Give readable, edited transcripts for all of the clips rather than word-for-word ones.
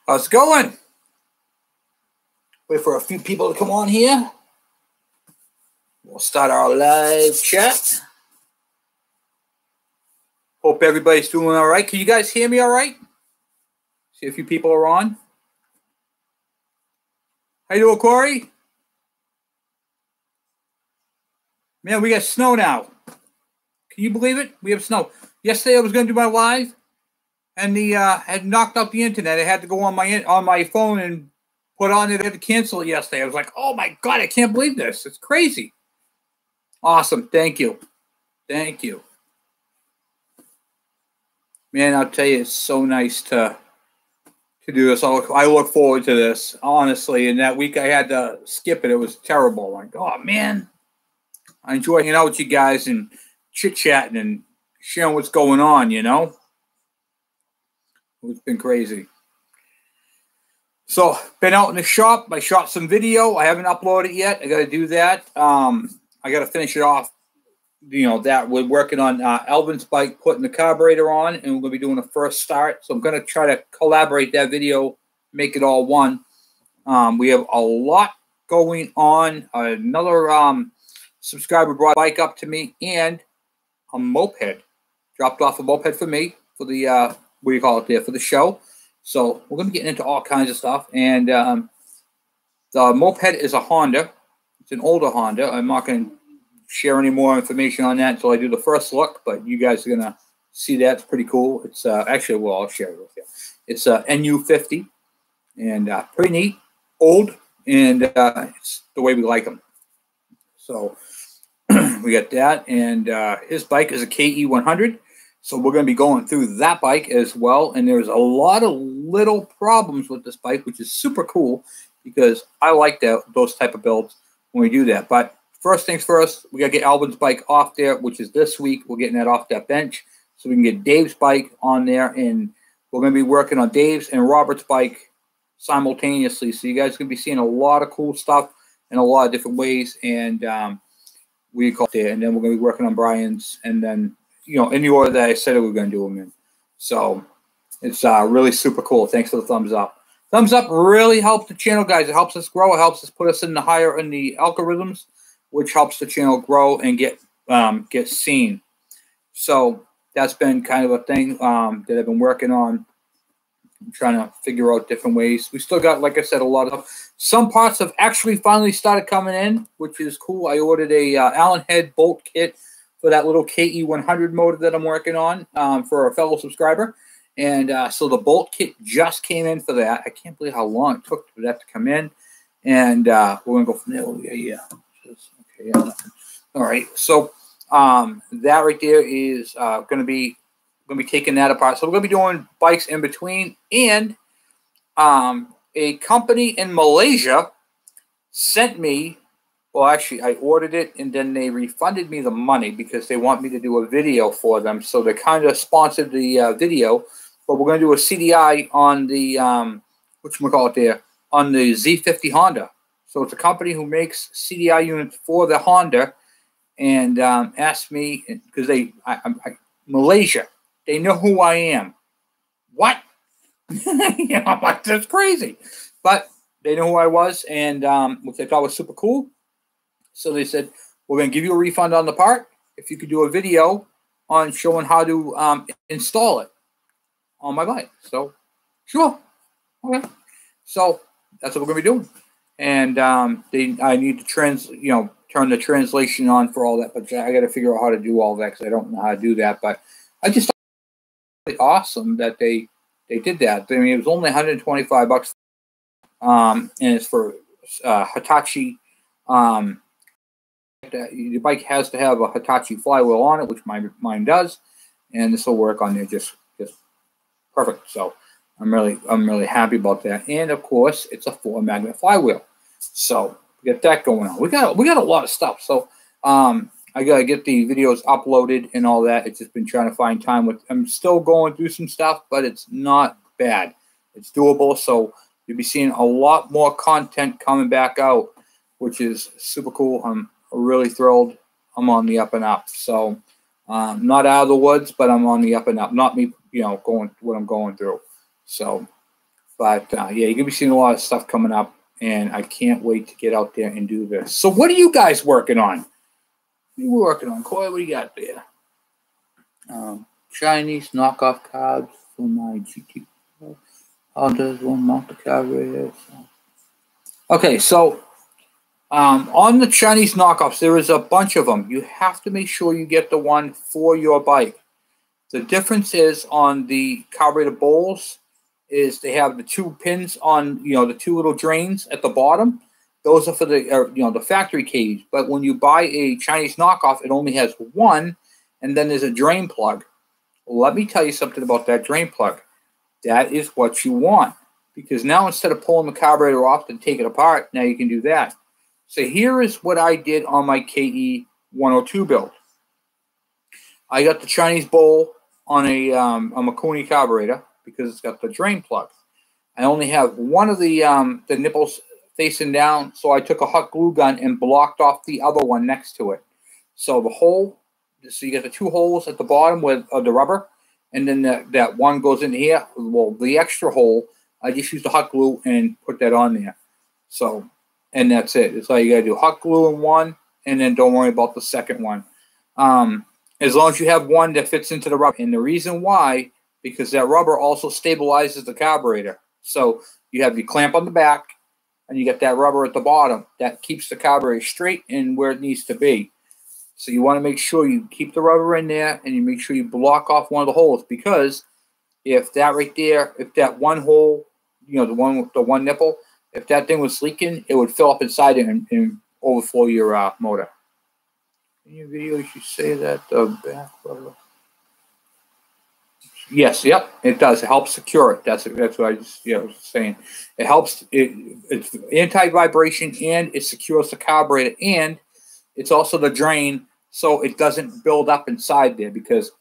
How's it going? Wait for a few people to come on here. We'll start our live chat. Hope everybody's doing all right. Can you guys hear me all right? See a few people are on. How you doing, Corey? Man, we got snow now. Can you believe it? We have snow. Yesterday I was going to do my live, and the had knocked out the internet. I had to go on my phone and put on it. I had to cancel it yesterday. I was like, oh my God, I can't believe this. It's crazy. Awesome. Thank you. Thank you. Man, I'll tell you, it's so nice to do this. I look forward to this, honestly. And that week I had to skip it. It was terrible. Like, oh, man. I enjoy hanging out with you guys and chit-chatting and sharing what's going on, you know? It's been crazy. So, been out in the shop. I shot some video. I haven't uploaded it yet. I got to do that. I got to finish it off. You know, that we're working on Alvin's bike, putting the carburetor on, and we're going to be doing a first start. So I'm going to try to collaborate that video, make it all one. We have a lot going on. Another subscriber brought a bike up to me and a moped. Dropped off a moped for me for the, what do you call it there, for the show. So we're going to be getting into all kinds of stuff. And the moped is a Honda. It's an older Honda. I'm not going to share any more information on that until I do the first look, but you guys are going to see that. It's pretty cool. It's actually, well, I'll share it with you. It's a NU50 and pretty neat, old, and it's the way we like them. So we got that, and his bike is a KE100. So we're going to be going through that bike as well. And there's a lot of little problems with this bike, which is super cool because I like those type of builds when we do that. But first things first, we got to get Alvin's bike off there, which is this week. We're getting that off that bench so we can get Dave's bike on there. And we're going to be working on Dave's and Robert's bike simultaneously. So you guys are going to be seeing a lot of cool stuff in a lot of different ways. And we call it there. And then we're going to be working on Brian's. And then, you know, in the order that I said we were going to do them in. So it's really super cool. Thanks for the thumbs up. Thumbs up really helps the channel, guys. It helps us grow. It helps us put us in the higher in the algorithms, which helps the channel grow and get seen. So that's been kind of a thing that I've been working on. I'm trying to figure out different ways. We still got, like I said, a lot of some parts have actually finally started coming in, which is cool. I ordered a Allen head bolt kit for that little KE100 motor that I'm working on for a fellow subscriber. And so the bolt kit just came in for that. I can't believe how long it took for that to come in. And we're going to go from there. Oh, yeah. Okay, yeah. All right. So that right there is going to be taking that apart. So we're going to be doing bikes in between. And a company in Malaysia sent me, well, actually, I ordered it, and then they refunded me the money because they want me to do a video for them. So they kind of sponsored the video. But we're going to do a CDI on the, whatchamacallit there, on the Z50 Honda. So it's a company who makes CDI units for the Honda, and asked me, because Malaysia, they know who I am. What? You know, I'm like, that's crazy. But they know who I was, and which I thought was super cool. So they said, we're going to give you a refund on the part if you could do a video on showing how to install it on my bike. So, sure. Okay. So that's what we're going to be doing. And I need to turn the translation on for all that. But I got to figure out how to do all that because I don't know how to do that. But I just thought it was really awesome that they did that. I mean, it was only $125. And it's for Hitachi. The bike has to have a Hitachi flywheel on it, which mine does, and this will work on there just perfect. So I'm really happy about that. And of course, it's a 4-magnet flywheel, so we got that going on. We got a lot of stuff. So I gotta get the videos uploaded and all that. It's just been trying to find time with. I'm still going through some stuff, but it's not bad. It's doable. So you'll be seeing a lot more content coming back out, which is super cool. I'm really thrilled. I'm on the up and up. So not out of the woods, but I'm on the up and up. Not me, going what I'm going through. So But yeah, you're gonna be seeing a lot of stuff coming up, and I can't wait to get out there and do this. So what are you guys working on? What are you working on, Coy? What do you got there? Chinese knockoff carbs for my GT. How does one mount the carburetor? Okay, so on the Chinese knockoffs, there is a bunch of them. You have to make sure you get the one for your bike. The difference is on the carburetor bowls is they have the 2 pins on, the 2 little drains at the bottom. Those are for the, the factory cage. But when you buy a Chinese knockoff, it only has 1, and then there's a drain plug. Let me tell you something about that drain plug. That is what you want, because now instead of pulling the carburetor off and take it apart, now you can do that. So here is what I did on my KE 102 build. I got the Chinese bowl on a Makuni carburetor because it's got the drain plug. I only have one of the nipples facing down, so I took a hot glue gun and blocked off the other one next to it. So the hole, so you get the 2 holes at the bottom with the rubber, and then that one goes in here. Well, the extra hole, I just used the hot glue and put that on there. So, and that's it. It's like you gotta do hot glue in one, and then don't worry about the second one. As long as you have one that fits into the rubber. And the reason why, because that rubber also stabilizes the carburetor. So you have your clamp on the back, and you get that rubber at the bottom. That keeps the carburetor straight and where it needs to be. So you want to make sure you keep the rubber in there, and you make sure you block off one of the holes, because if that right there, if that one hole, the one nipple, if that thing was leaking, it would fill up inside it and overflow your motor. In your videos, you say that the back rubber. Yes, yep, it does. It helps secure it. That's what I was saying. It helps. It's anti-vibration, and it secures the carburetor, and it's also the drain, so it doesn't build up inside there. Because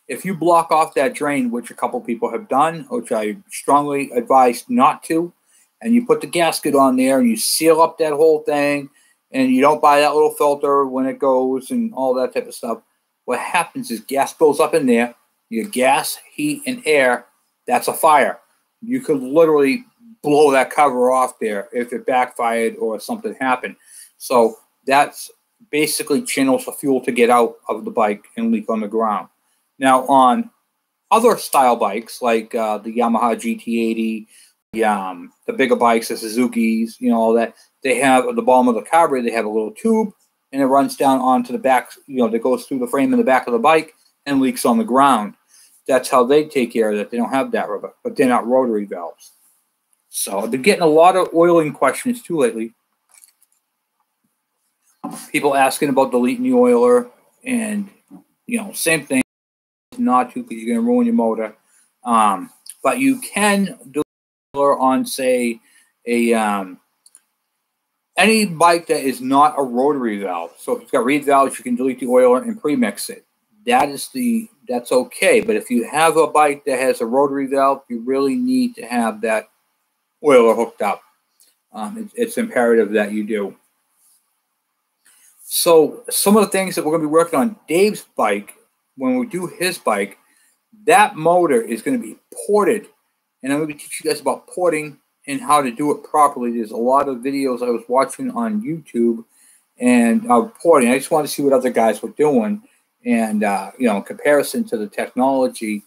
if you block off that drain, which a couple people have done, which I strongly advise not to, and you put the gasket on there and you seal up that whole thing, and you don't buy that little filter when it goes and all that type of stuff, what happens is gas builds up in there. Your gas, heat, and air, that's a fire. You could literally blow that cover off there if it backfired or something happened. So that's basically channels the fuel to get out of the bike and leak on the ground. Now, on other style bikes like the Yamaha GT80, the bigger bikes, the Suzuki's, all that, they have at the bottom of the carburetor, they have a little tube, and it runs down onto the back, that goes through the frame in the back of the bike and leaks on the ground. That's how they take care of it. They don't have that rubber, but they're not rotary valves. So I've been getting a lot of oiling questions too lately. People asking about deleting the oiler, and same thing, not to, because you're going to ruin your motor. But you can do oiler on, say, any bike that is not a rotary valve. So if it's got reed valves, you can delete the oiler and pre-mix it. That's okay. But if you have a bike that has a rotary valve, you really need to have that oiler hooked up. It's imperative that you do. So some of the things that we're going to be working on Dave's bike, when we do his bike, that motor is going to be ported. And I'm going to teach you guys about porting and how to do it properly. There's a lot of videos I was watching on YouTube and porting. I just wanted to see what other guys were doing. And, in comparison to the technology,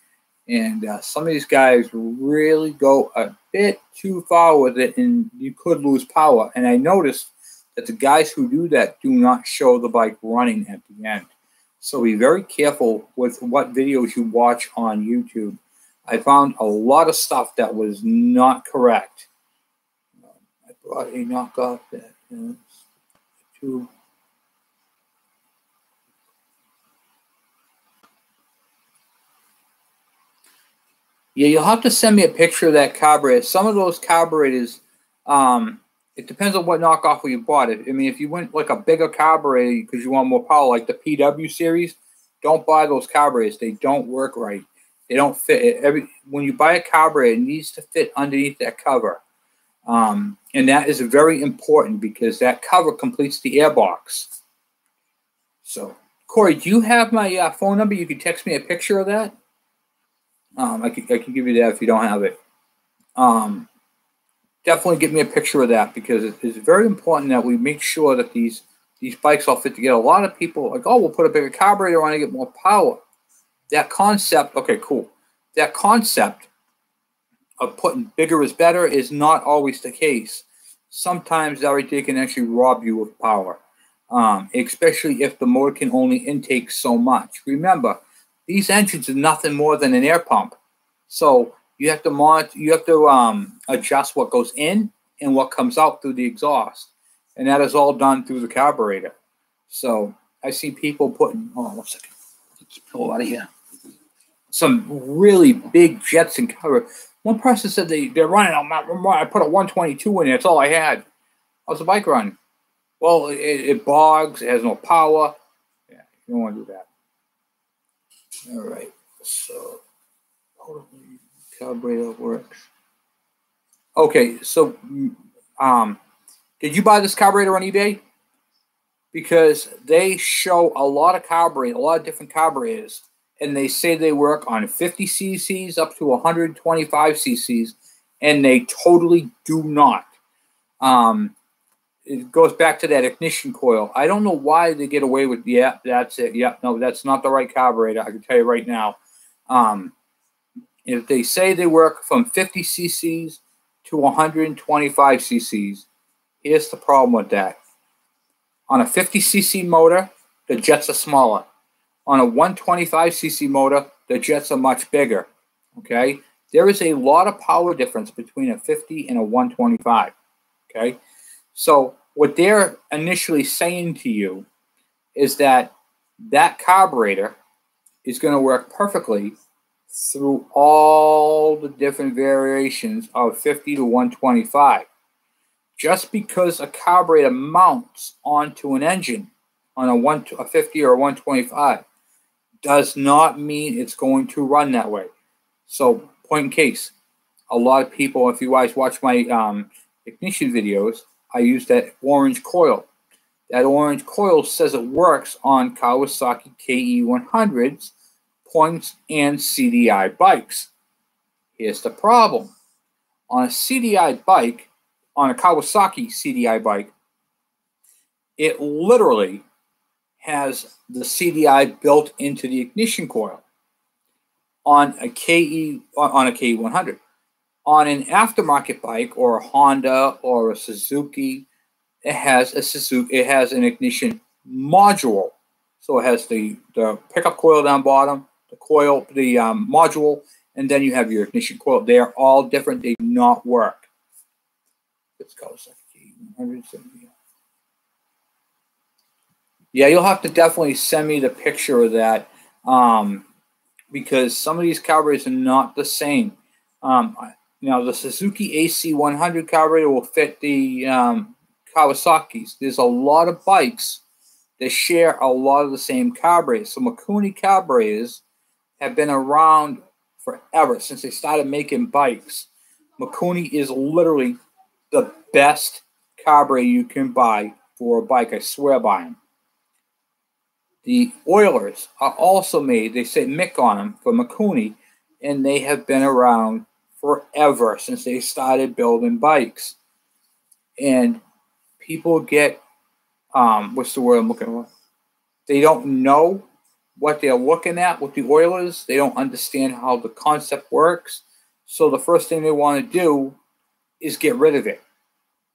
and some of these guys really go a bit too far with it, and you could lose power. And I noticed that the guys who do that do not show the bike running at the end. So be very careful with what videos you watch on YouTube. I found a lot of stuff that was not correct. I brought a knockoff that tube. Yeah, you'll have to send me a picture of that carburetor. Some of those carburetors, it depends on what knockoff you bought. I mean, if you went like a bigger carburetor because you want more power, like the PW series, don't buy those carburetors. They don't work right. They don't fit. When you buy a carburetor, it needs to fit underneath that cover. And that is very important because that cover completes the airbox. So, Corey, do you have my phone number? You can text me a picture of that. I can give you that if you don't have it. definitely get me a picture of that, because it's very important that we make sure that these bikes all fit together. A lot of people are like, oh, we'll put a bigger carburetor on and get more power. That concept, okay, cool. That concept of putting bigger is better is not always the case. Sometimes that they can actually rob you of power, especially if the motor can only intake so much. Remember, these engines are nothing more than an air pump, so you have to monitor. You have to adjust what goes in and what comes out through the exhaust, and that is all done through the carburetor. So I see people putting. Hold on 1 second. Let's pull out of here. Some really big jets and carburetor. One person said they're running on my. I put a 122 in there. That's all I had. How's the bike run? Well, it bogs. It has no power. Yeah, you don't want to do that. All right. So, carburetor works. Okay. So, did you buy this carburetor on eBay? Because they show a lot of carburetors, a lot of different carburetors, and they say they work on 50 cc's up to 125 cc's, and they totally do not. It goes back to that ignition coil. I don't know why they get away with, yeah, that's it. Yeah, no, that's not the right carburetor. I can tell you right now. If they say they work from 50 cc's to 125 cc's, here's the problem with that. On a 50 cc motor, the jets are smaller. On a 125 cc motor, the jets are much bigger. Okay? There is a lot of power difference between a 50 and a 125. Okay? So what they're initially saying to you is that that carburetor is going to work perfectly through all the different variations of 50 to 125. Just because a carburetor mounts onto an engine on a 50 or a 125 does not mean it's going to run that way. So, point in case, a lot of people, if you guys watch my ignition videos, I use that orange coil. That orange coil says it works on Kawasaki KE100s, points, and CDI bikes. Here's the problem. On a CDI bike, on a Kawasaki CDI bike, it literally has the CDI built into the ignition coil. On a KE100. On an aftermarket bike or a Honda or a Suzuki, it has an ignition module. So it has the pickup coil down bottom, the module, and then you have your ignition coil. They are all different. They do not work. Let's go. Yeah, you'll have to definitely send me the picture of that, because some of these carburetors are not the same. Now, the Suzuki AC100 carburetor will fit the Kawasaki's. There's a lot of bikes that share a lot of the same carburetors. So Mikuni carburetors have been around forever, since they started making bikes. Mikuni is literally the best carburetor you can buy for a bike. I swear by them. The Oilers are also made, they say Mick on them, for Mikuni, and they have been around forever, since they started building bikes. And people get, what's the word I'm looking for? They don't know what they're looking at with the Oilers. They don't understand how the concept works. So the first thing they want to do is get rid of it,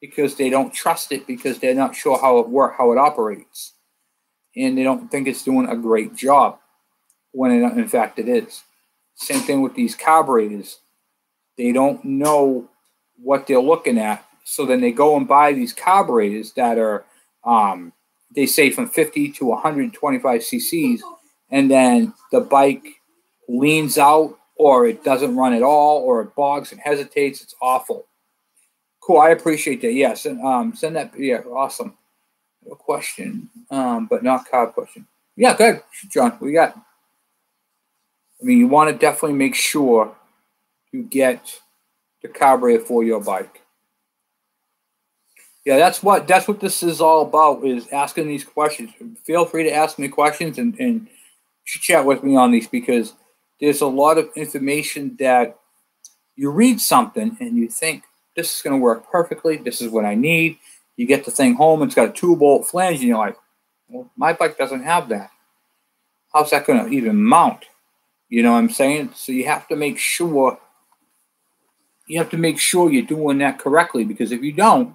because they don't trust it, because they're not sure how it works, how it operates. And they don't think it's doing a great job, when in fact it is. Same thing with these carburetors. They don't know what they're looking at, so then they go and buy these carburetors that are, they say, from 50 to 125 cc's, and then the bike leans out, or it doesn't run at all, or it bogs and hesitates. It's awful. Cool, I appreciate that. Yeah, send that. Yeah, awesome. A question, but not carb question. Yeah, good, John. What you got? I mean, you want to definitely make sure you get the carburetor for your bike. Yeah, that's what this is all about, is asking these questions. Feel free to ask me questions and chat with me on these, because there's a lot of information that You read something and you think, this is going to work perfectly. This is what I need. You get the thing home, it's got a 2-bolt flange, and you're like, well, my bike doesn't have that. How's that going to even mount? You know what I'm saying? So you have to make sure you're doing that correctly, because if you don't,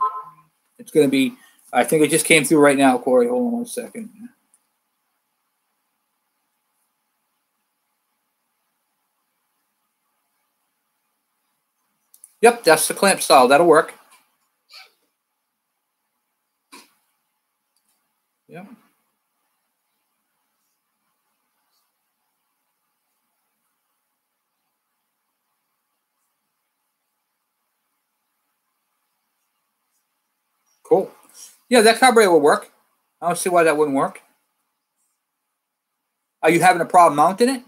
it's going to be, I think it just came through right now, Corey. Hold on 1 second. Yep, that's the clamp style. That'll work. Yep. Cool. Yeah, that carburetor will work. I don't see why that wouldn't work. Are you having a problem mounting it?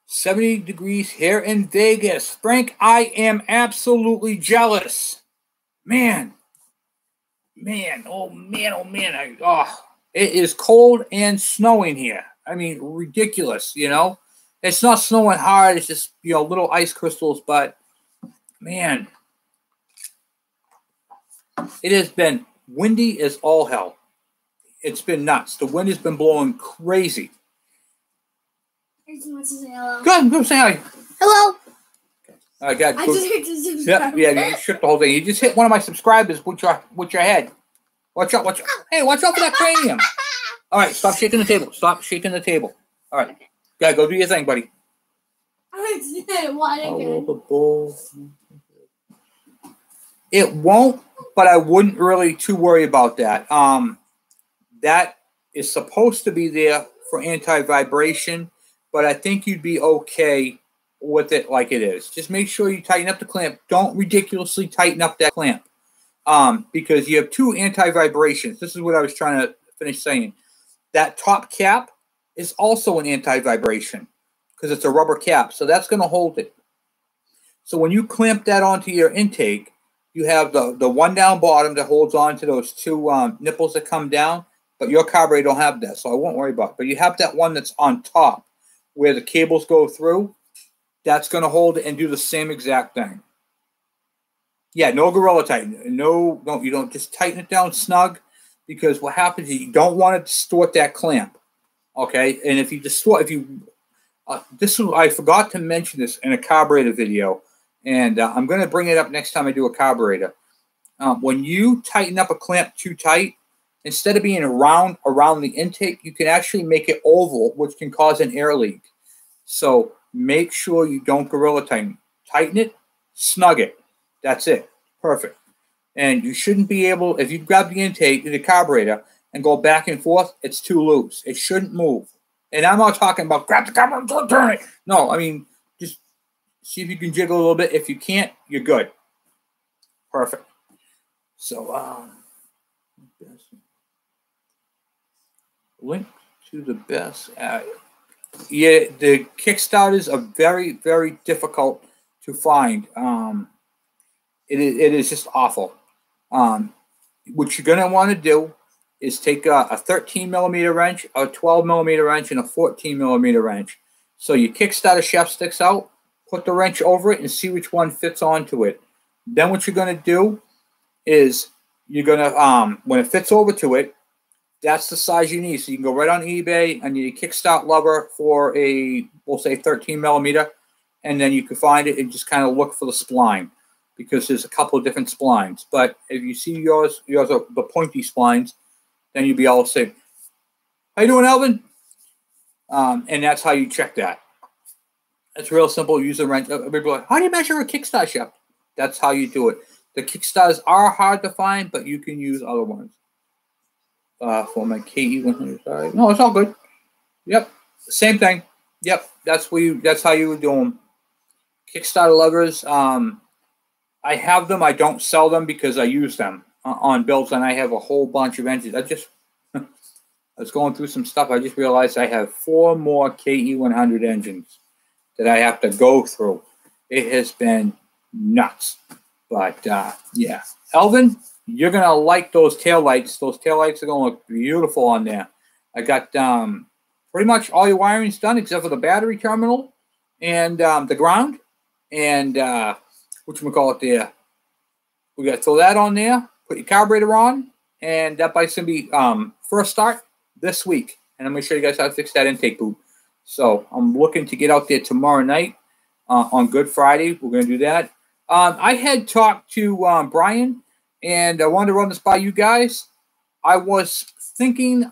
70 degrees here in Vegas. Frank, I am absolutely jealous. Man. Oh, man. It is cold and snowing here. I mean, ridiculous, you know. It's not snowing hard. It's just, you know, little ice crystals. But, man, it has been windy as all hell. It's been nuts. The wind has been blowing crazy. I just want to say hello. Go say hi. Hello. I got. I just hit the subscribe. Yeah, you shook the whole thing. You just hit one of my subscribers with your head. Watch out! Hey, watch out for that cranium. All right, stop shaking the table. Stop shaking the table. All right, go do your thing, buddy. I did what again? It won't, but I wouldn't really too worry about that. That is supposed to be there for anti-vibration, but I think you'd be okay with it like it is. Just make sure you tighten up the clamp. Don't ridiculously tighten up that clamp, because you have 2 anti-vibrations. This is what I was trying to finish saying. That top cap is also an anti-vibration because it's a rubber cap, so that's going to hold it. So when you clamp that onto your intake, you have the one down bottom that holds on to those 2 nipples that come down, but your carburetor don't have that, so I won't worry about it. But you have that one that's on top where the cables go through. That's going to hold it and do the same exact thing. Yeah, no Gorilla Tighten. No, you don't just tighten it down snug, because what happens is you don't want to distort that clamp. Okay, and if you distort, I forgot to mention this in a carburetor video, and I'm going to bring it up next time I do a carburetor. When you tighten up a clamp too tight, instead of being around the intake, you can actually make it oval, which can cause an air leak. So make sure you don't Gorilla Tighten. Tighten it, snug it. That's it. Perfect. And you shouldn't be able, if you grab the intake, the carburetor, and go back and forth, it's too loose. It shouldn't move. And I'm not talking about grab the carburetor and turn it. No, I mean, just see if you can jiggle a little bit. If you can't, you're good. Perfect. So, link to the best. Yeah, the Kickstarters are very, very difficult to find. It is just awful. What you're going to want to do is take a 13 millimeter wrench, a 12 millimeter wrench, and a 14 millimeter wrench. So your Kickstarter shaft sticks out, put the wrench over it, and see which one fits onto it. Then what you're going to do is you're going to, when it fits over to it, that's the size you need. So you can go right on eBay and you Kickstart lever for a, we'll say 13 millimeter, and then you can find it and just kind of look for the spline, because there's a couple of different splines. But if you see yours are the pointy splines, then you'll be all safe. How you doing, Alvin? And that's how you check that. It's real simple. Use a wrench. People are like, how do you measure a Kickstart shaft? That's how you do it. The Kickstarters are hard to find, but you can use other ones. For my KE100 side. No, it's all good. Yep. Same thing. Yep. That's how you would do them. Kickstarter levers. I have them. I don't sell them because I use them on builds, and I have a whole bunch of engines. I was going through some stuff. I just realized I have 4 more KE100 engines that I have to go through. It has been nuts. But, yeah. Elvin, you're going to like those taillights. Those taillights are going to look beautiful on there. I got pretty much all your wiring is done except for the battery terminal and the ground and whatchamacallit there. We got to throw that on there, put your carburetor on, and that bike's going to be first start this week. And I'm going to show you guys how to fix that intake boot. So I'm looking to get out there tomorrow night on Good Friday. We're going to do that. I had talked to Brian, and I wanted to run this by you guys. I was thinking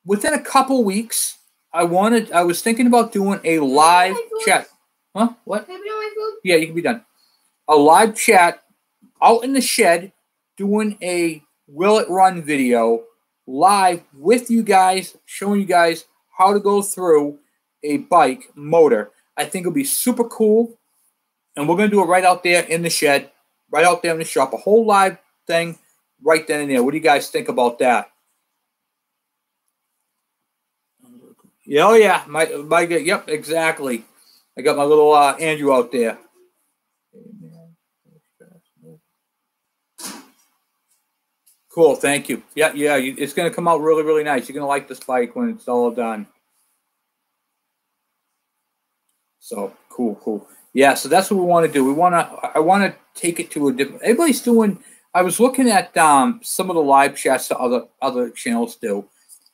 within a couple weeks, I was thinking about doing a live chat. Huh? What? Can I be on my food? Yeah, you can be done. A live chat out in the shed doing a Will It Run video live with you guys, showing you guys how to go through a bike motor. I think it'll be super cool. And we're going to do it right out there in the shed, right out there in the shop. A whole live thing right then and there. What do you guys think about that? Yeah, oh yeah. Yep, exactly. I got my little Andrew out there. Cool, thank you. Yeah, it's going to come out really, really nice. You're going to like this bike when it's all done. So, cool. Yeah, so that's what we want to do. I want to take it to a different... Everybody's doing... I was looking at some of the live chats that other channels do.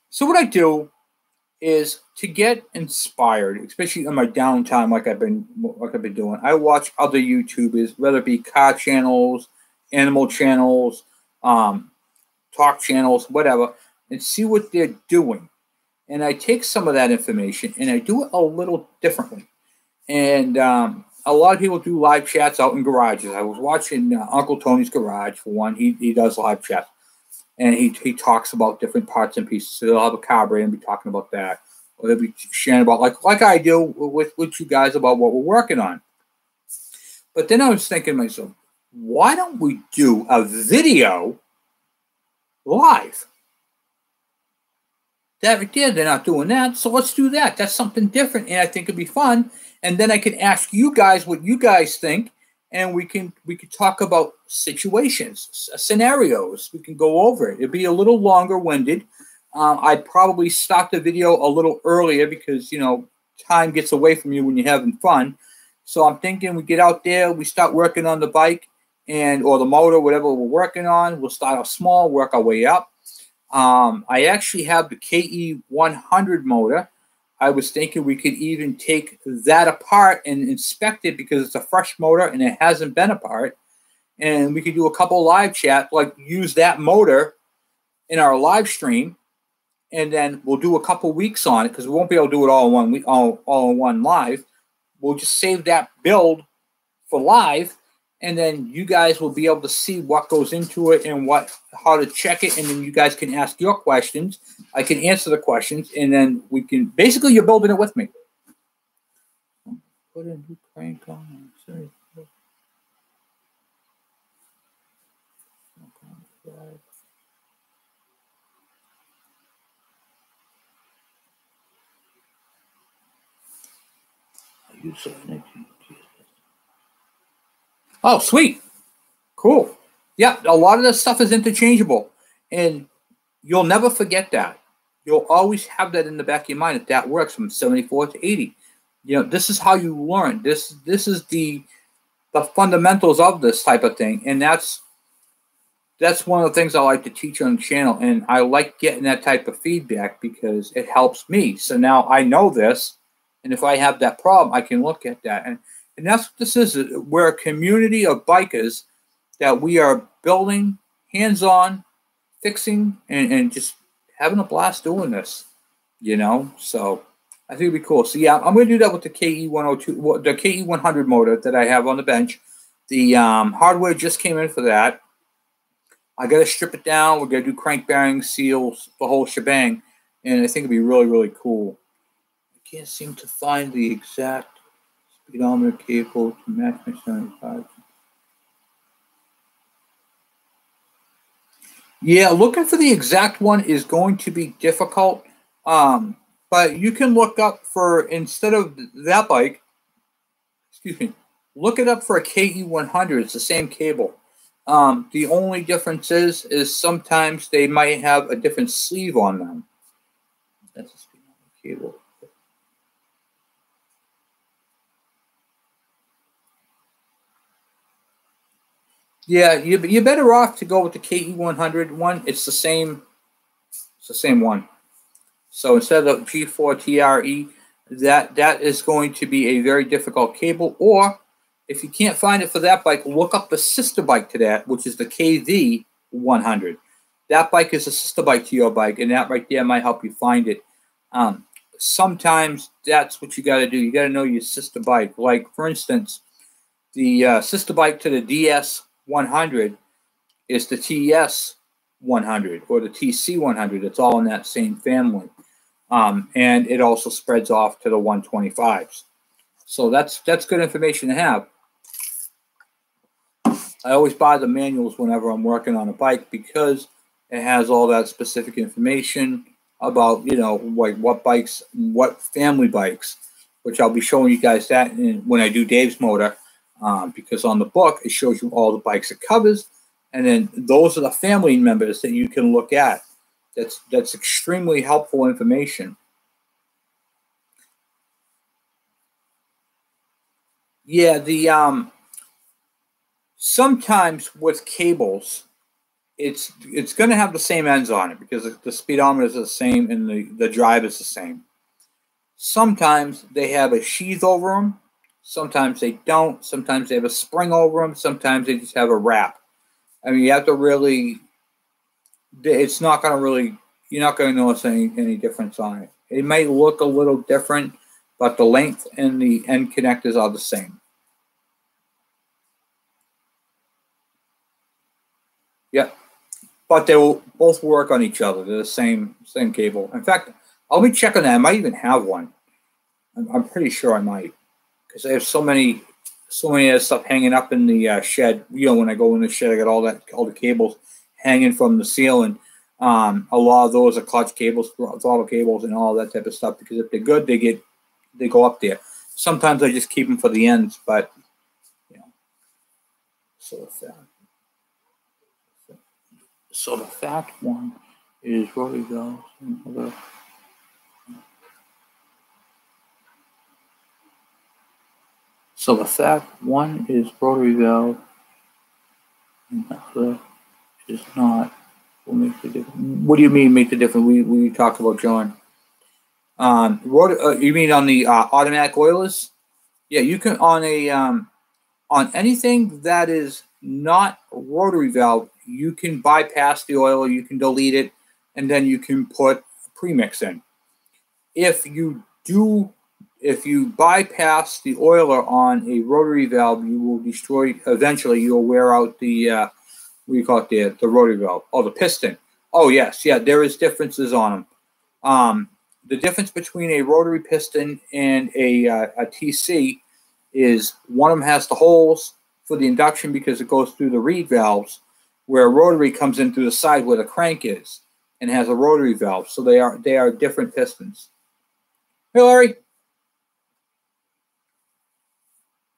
So what I do is to get inspired, especially in my downtime, like I've been doing. I watch other YouTubers, whether it be car channels, animal channels, talk channels, whatever, and see what they're doing. And I take some of that information and I do it a little differently. And a lot of people do live chats out in garages. I was watching Uncle Tony's Garage for one. He does live chats. And he talks about different parts and pieces. So he'll have a carburetor and be talking about that. Or they'll be sharing about, like I do with you guys, about what we're working on. But then I was thinking to myself, why don't we do a video live? That right there, they're not doing that. So let's do that. That's something different. And I think it'd be fun. And then I can ask you guys what you guys think. And we could talk about situations, scenarios. We can go over it. It'd be a little longer-winded. I'd probably stop the video a little earlier because, time gets away from you when you're having fun. So I'm thinking we get out there, we start working on the bike or the motor, whatever we're working on. We'll start off small, work our way up. I actually have the KE100 motor. I was thinking we could even take that apart and inspect it because it's a fresh motor and it hasn't been apart. And we could do a couple live chat, like use that motor in our live stream. And then we'll do a couple weeks on it because we won't be able to do it all in 1 week, all in one live. We'll just save that build for live. And then you guys will be able to see what goes into it and how to check it. And then you guys can ask your questions. I can answer the questions. And then we can... Basically, you're building it with me. Put a new crank on. Oh, sweet. Cool. Yeah, a lot of this stuff is interchangeable. And you'll never forget that. You'll always have that in the back of your mind if that works from 74 to 80. This is how you learn. This is the fundamentals of this type of thing. And that's one of the things I like to teach on the channel. And I like getting that type of feedback because it helps me. So now I know this. And if I have that problem, I can look at that. And that's what this is. We're a community of bikers that we are building, hands-on, fixing, and just having a blast doing this, So I think it'd be cool. So, yeah, I'm going to do that with the KE102, the KE100 motor that I have on the bench. The hardware just came in for that. I got to strip it down. We're going to do crank bearings, seals, the whole shebang. And I think it'd be really, really cool. I can't seem to find the exact speedometer cable to match my 75. Yeah, looking for the exact one is going to be difficult. But you can look up for, instead of that bike, look it up for a KE100. It's the same cable. The only difference is sometimes they might have a different sleeve on them. That's a speed. cable. Yeah, you're better off to go with the KE100 one. It's the same. It's the same one. So instead of G4TRE, that is going to be a very difficult cable. Or if you can't find it for that bike, look up the sister bike to that, which is the KV100. That bike is a sister bike to your bike, and that right there might help you find it. Sometimes that's what you got to do. You got to know your sister bike. Like, for instance, the sister bike to the DS100 is the TS100 or the TC100. It's all in that same family. And it also spreads off to the 125s. So that's good information to have. I always buy the manuals whenever I'm working on a bike because it has all that specific information about, you know, like what bikes, what family bikes, which I'll be showing you guys that when I do Dave's motor, because on the book, it shows you all the bikes it covers. And then those are the family members that you can look at. That's extremely helpful information. Yeah, sometimes with cables, it's going to have the same ends on it because the speedometer is the same and the drive is the same. Sometimes they have a sheath over them. Sometimes they don't. Sometimes they have a spring over them. Sometimes they just have a wrap. I mean, you have to really, it's not going to really, you're not going to notice any difference on it. It may look a little different, but the length and the end connectors are the same. Yep. But they will both work on each other. They're the same cable. In fact, I'll be checking that. I might even have one. I'm pretty sure I might, because I have so many of that stuff hanging up in the shed. You know, when I go in the shed, I got all the cables hanging from the ceiling. A lot of those are clutch cables, throttle cables, and all that type of stuff. Because if they're good, they go up there. Sometimes I just keep them for the ends, but you know. So the fat one is rotary valves. So the fat one is rotary valve, and the other is not. Will make the difference. What do you mean make the difference? We talked about John. You mean on the automatic oilers? Yeah, you can on anything that is not rotary valve, you can bypass the oiler, you can delete it, and then you can put a premix in. If you bypass the oiler on a rotary valve, you will destroy. Eventually, you'll wear out the what do you call it? The rotary valve. Oh, the piston. Oh, yes, yeah. There is differences on them. The difference between a rotary piston and a TC is one of them has the holes for the induction because it goes through the reed valves, where a rotary comes in through the side where the crank is and has a rotary valve. So they are different pistons. Hey, Larry.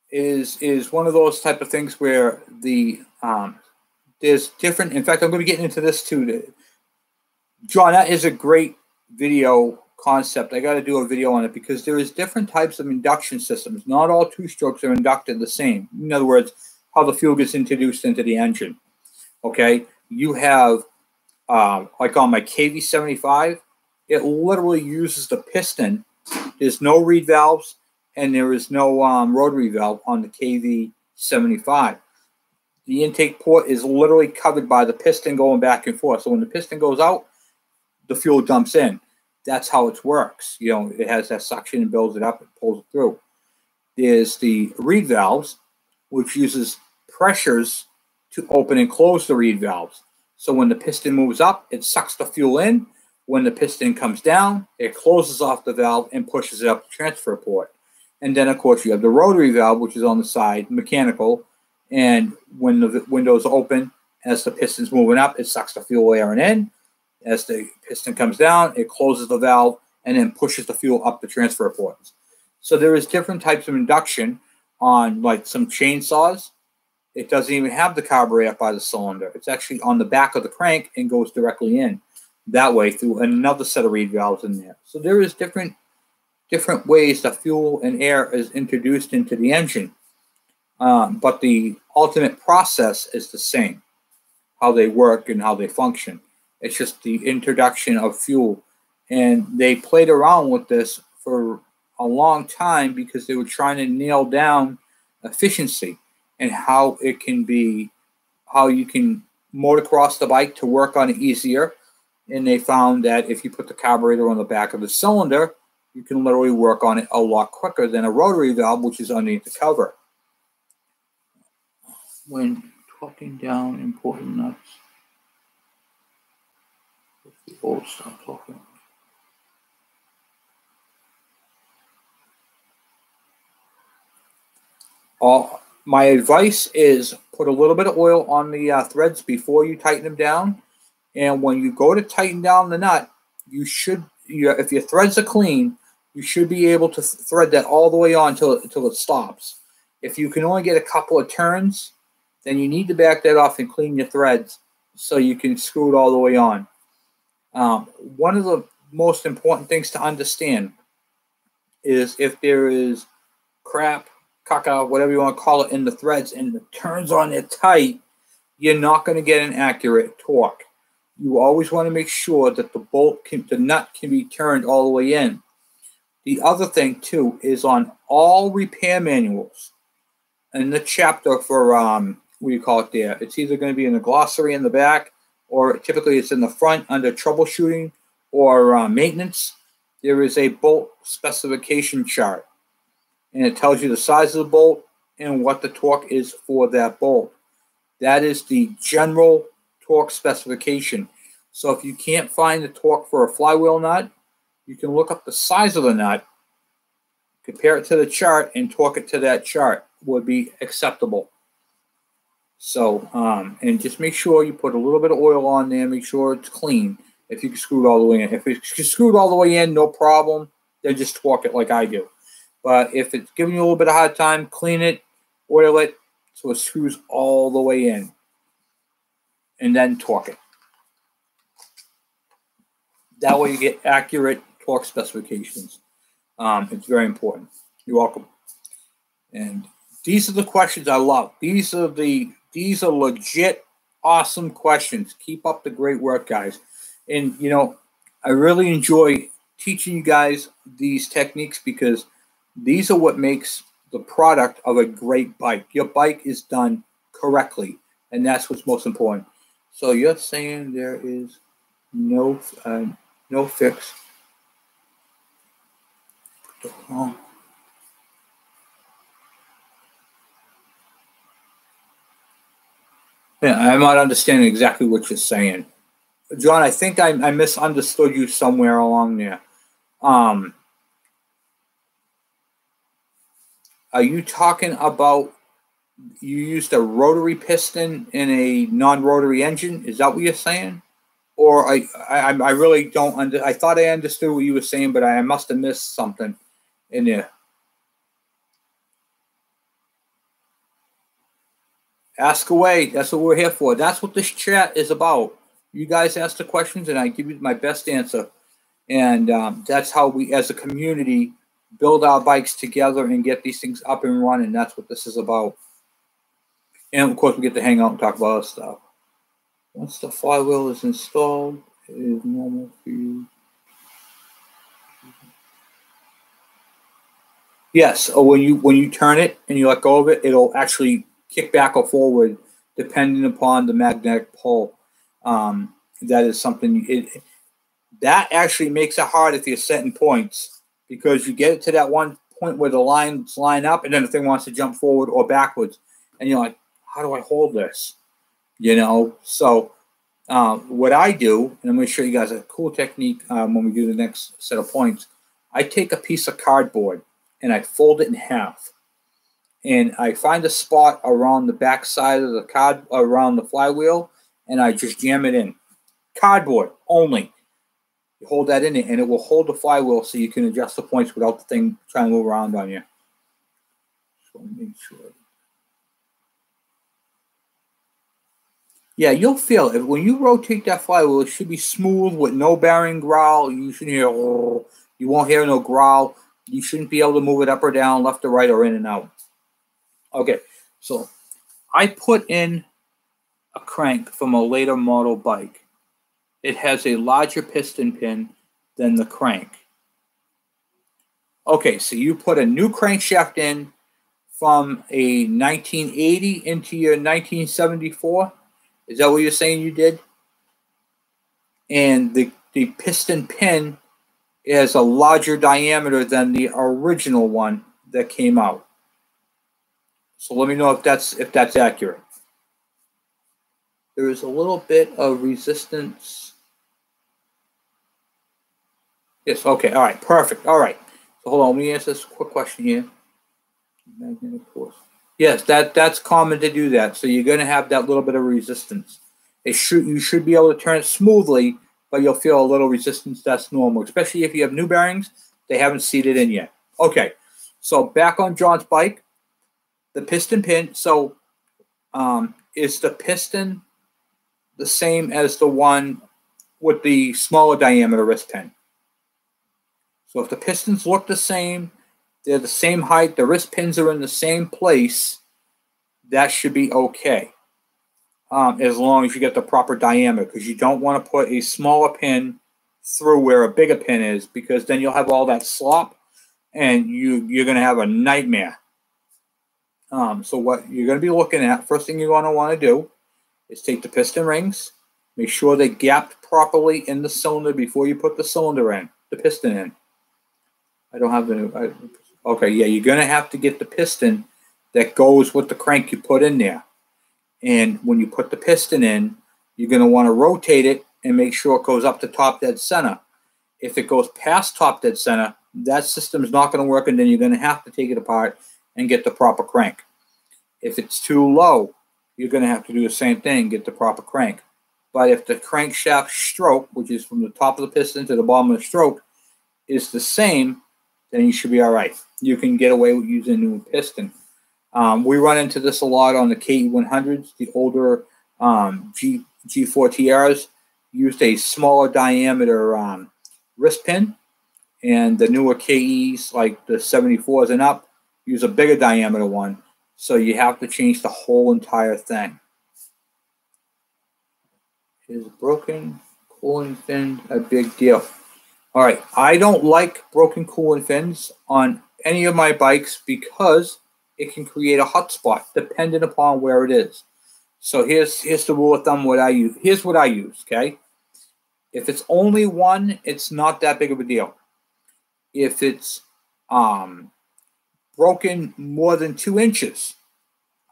Is one of those type of things where there's different. In fact, I'm going to be getting into this too. John, that is a great video concept. I got to do a video on it because there is different types of induction systems. Not all two-strokes are inducted the same. In other words, how the fuel gets introduced into the engine. Okay, you have like on my KV75, it literally uses the piston. There's no reed valves and there is no rotary valve on the KV75. The intake port is literally covered by the piston going back and forth. So when the piston goes out, the fuel dumps in. That's how it works. You know, it has that suction and builds it up and pulls it through. There's the reed valves, which uses pressures to open and close the reed valves. So when the piston moves up, it sucks the fuel in. When the piston comes down, it closes off the valve and pushes it up the transfer port. And then, of course, you have the rotary valve, which is on the side, mechanical. And when the window's open, as the piston's moving up, it sucks the fuel air in. As the piston comes down, it closes the valve and then pushes the fuel up the transfer ports. So there is different types of induction on, like, some chainsaws. It doesn't even have the carburetor up by the cylinder. It's actually on the back of the crank and goes directly in. that way through another set of reed valves in there. So there is different ways that fuel and air is introduced into the engine. But the ultimate process is the same, how they work and how they function. It's just the introduction of fuel. And they played around with this for a long time because they were trying to nail down efficiency and how you can motocross the bike to work on it easier. And they found that if you put the carburetor on the back of the cylinder, you can literally work on it a lot quicker than a rotary valve, which is underneath the cover. When torquing down important nuts, the old stuff talking. My advice is put a little bit of oil on the threads before you tighten them down. And when you go to tighten down the nut, if your threads are clean, you should be able to thread that all the way on until it stops. If you can only get a couple of turns, then you need to back that off and clean your threads so you can screw it all the way on. One of the most important things to understand is if there is crap, caca, whatever you want to call it, in the threads and it turns on it tight, you're not going to get an accurate torque. You always want to make sure that the nut can be turned all the way in. The other thing, too, is on all repair manuals, in the chapter for, what do you call it there? It's either going to be in the glossary in the back, or typically it's in the front under troubleshooting or maintenance. There is a bolt specification chart, and it tells you the size of the bolt and what the torque is for that bolt. That is the general torque specification. So if you can't find the torque for a flywheel nut, you can look up the size of the nut, compare it to the chart, and torque it to that chart would be acceptable. So, and just make sure you put a little bit of oil on there, make sure it's clean if you can screw it all the way in. If it's screwed all the way in, no problem, then just torque it like I do. But if it's giving you a little bit of hard time, clean it, oil it, so it screws all the way in. And then torque it. That way you get accurate torque specifications. It's very important. You're welcome. And these are the questions I love. These are legit awesome questions. Keep up the great work, guys. And you know, I really enjoy teaching you guys these techniques because these are what makes the product of a great bike. Your bike is done correctly, and that's what's most important. So you're saying there is no fix. Oh. Yeah, I'm not understanding exactly what you're saying. John, I think I misunderstood you somewhere along there. Are you talking about you used a rotary piston in a non-rotary engine? Is that what you're saying? Or I really don't I thought I understood what you were saying, but I must have missed something in there. Ask away. That's what we're here for. That's what this chat is about. You guys ask the questions, and I give you my best answer. And that's how we, as a community, build our bikes together and get these things up and running. That's what this is about. And, of course, we get to hang out and talk about other stuff. Once the flywheel is installed, it is normal for you. Yes, or when you turn it and you let go of it, it'll actually kick back or forward depending upon the magnetic pull. That is something that actually makes it hard if you're setting points, because you get it to that one point where the lines line up and then the thing wants to jump forward or backwards, and you're like, how do I hold this? You know, so what I do, and I'm going to show you guys a cool technique when we do the next set of points. I take a piece of cardboard and I fold it in half, and I find a spot around the back side of the around the flywheel, and I just jam it in. Cardboard only. You hold that in it, and it will hold the flywheel so you can adjust the points without the thing trying to move around on you. So make sure. Yeah, you'll feel it. When you rotate that flywheel, it should be smooth with no bearing growl. You shouldn't hear, oh, you won't hear no growl. You shouldn't be able to move it up or down, left or right, or in and out. Okay, so I put in a crank from a later model bike. It has a larger piston pin than the crank. Okay, so you put a new crankshaft in from a 1980 into your 1974. Is that what you're saying you did? And the piston pin is a larger diameter than the original one that came out. So let me know if that's accurate. There is a little bit of resistance. Yes, okay, all right, perfect. All right. So hold on, let me answer this quick question here. Magnetic force. Yes, that's common to do that. So you're going to have that little bit of resistance. You should be able to turn it smoothly, but you'll feel a little resistance. That's normal, especially if you have new bearings. They haven't seated in yet. Okay, so back on John's bike, the piston pin. So is the piston the same as the one with the smaller diameter wrist pin? So if the pistons look the same, they're the same height, the wrist pins are in the same place, that should be okay. As long as you get the proper diameter, because you don't want to put a smaller pin through where a bigger pin is, because then you'll have all that slop and you're going to have a nightmare. So what you're going to be looking at, first thing you're going to want to do is take the piston rings, make sure they're gapped properly in the cylinder before you put the piston in. I don't have the okay, yeah, you're going to have to get the piston that goes with the crank you put in there. And when you put the piston in, you're going to want to rotate it and make sure it goes up to top dead center. If it goes past top dead center, that system is not going to work, and then you're going to have to take it apart and get the proper crank. If it's too low, you're going to have to do the same thing, get the proper crank. But if the crankshaft stroke, which is from the top of the piston to the bottom of the stroke, is the same, then you should be all right. You can get away with using a new piston. We run into this a lot on the KE100s. The older G4TRs used a smaller diameter wrist pin, and the newer KEs, like the 74s and up, use a bigger diameter one. So you have to change the whole entire thing. Is broken cooling fin a big deal? All right, I don't like broken coolant fins on any of my bikes because it can create a hot spot depending upon where it is. So here's the rule of thumb what I use. Here's what I use, okay? If it's only one, it's not that big of a deal. If it's broken more than 2 inches,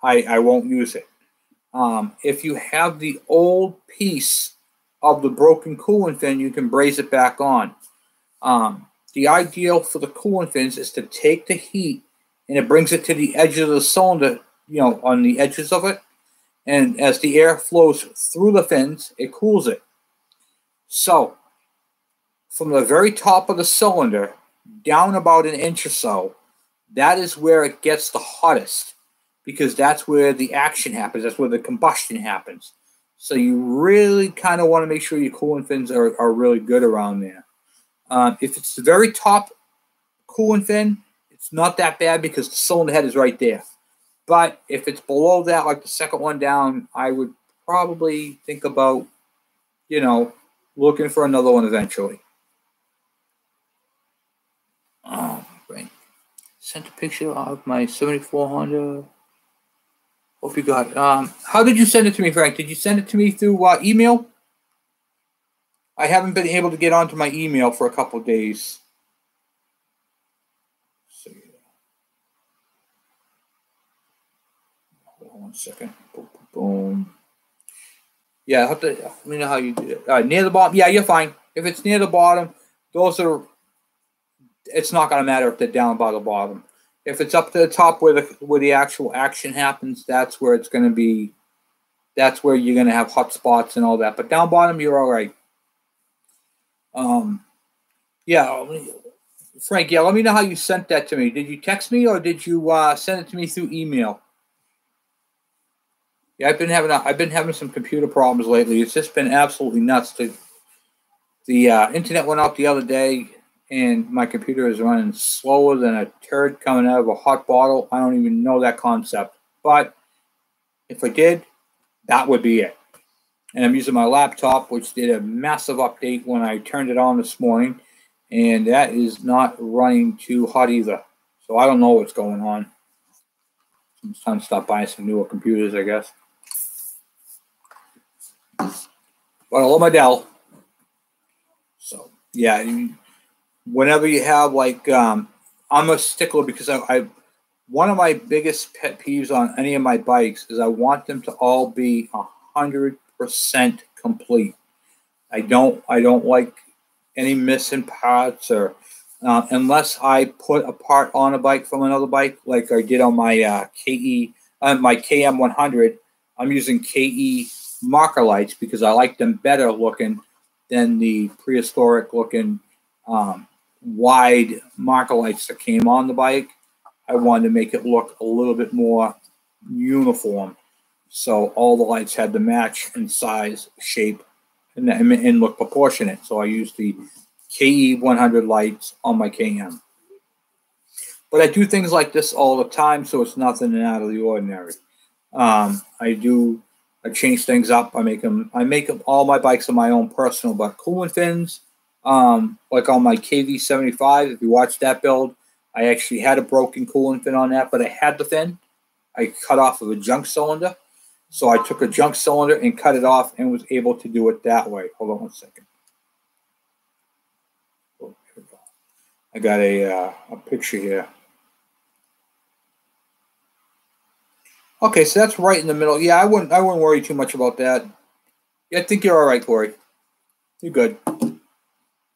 I won't use it. If you have the old piece of the broken coolant fin, you can braze it back on. The ideal for the coolant fins is to take the heat and it brings it to the edge of the cylinder, on the edges of it. And as the air flows through the fins, it cools it. So, from the very top of the cylinder, down about 1 inch or so, that is where it gets the hottest, because that's where the action happens. That's where the combustion happens. So you really kind of want to make sure your coolant fins are really good around there. If it's the very top coolant fin, it's not that bad because the cylinder head is right there. But if it's below that, like the second one down, I would probably think about, looking for another one eventually. Oh, great. Sent a picture of my 74 Honda. Hope you got it. How did you send it to me, Frank? Did you send it to me through email? I haven't been able to get onto my email for a couple of days. So, hold on 1 second. Boom, boom, boom. Yeah, let me know how you did it. Near the bottom. Yeah, you're fine. If it's near the bottom, it's not going to matter if they're down by the bottom. If it's up to the top where the actual action happens, that's where it's going to be. That's where you're going to have hot spots and all that. But down bottom, you're all right. Yeah, Frank. Yeah, let me know how you sent that to me. Did you text me or did you send it to me through email? Yeah, I've been having some computer problems lately. It's just been absolutely nuts. The internet went out the other day, and my computer is running slower than a turd coming out of a hot bottle. I don't even know that concept. But if I did, that would be it. And I'm using my laptop, which did a massive update when I turned it on this morning, and that is not running too hot either. So I don't know what's going on. It's time to stop buying some newer computers, I guess. But I love my Dell. So yeah, whenever you have like, I'm a stickler because I one of my biggest pet peeves on any of my bikes is I want them to all be 100% complete. I don't like any missing parts, or unless I put a part on a bike from another bike, like I did on my my KM100. I'm using KE marker lights because I like them better looking than the prehistoric looking wide marker lights that came on the bike. I wanted to make it look a little bit more uniform, so all the lights had to match in size, shape, and look proportionate. So I used the KE100 lights on my KM. But I do things like this all the time, so it's nothing out of the ordinary. I change things up. I make them. All my bikes are my own personal, but coolant fins. Like on my KV75, if you watch that build, I actually had a broken coolant fin on that, but I had the fin. I cut off of a junk cylinder. So I took a junk cylinder and cut it off and was able to do it that way. Hold on one second. Oh, here we go. I got a picture here. Okay, so that's right in the middle. Yeah, I wouldn't worry too much about that. Yeah, I think you're all right, Corey. You're good.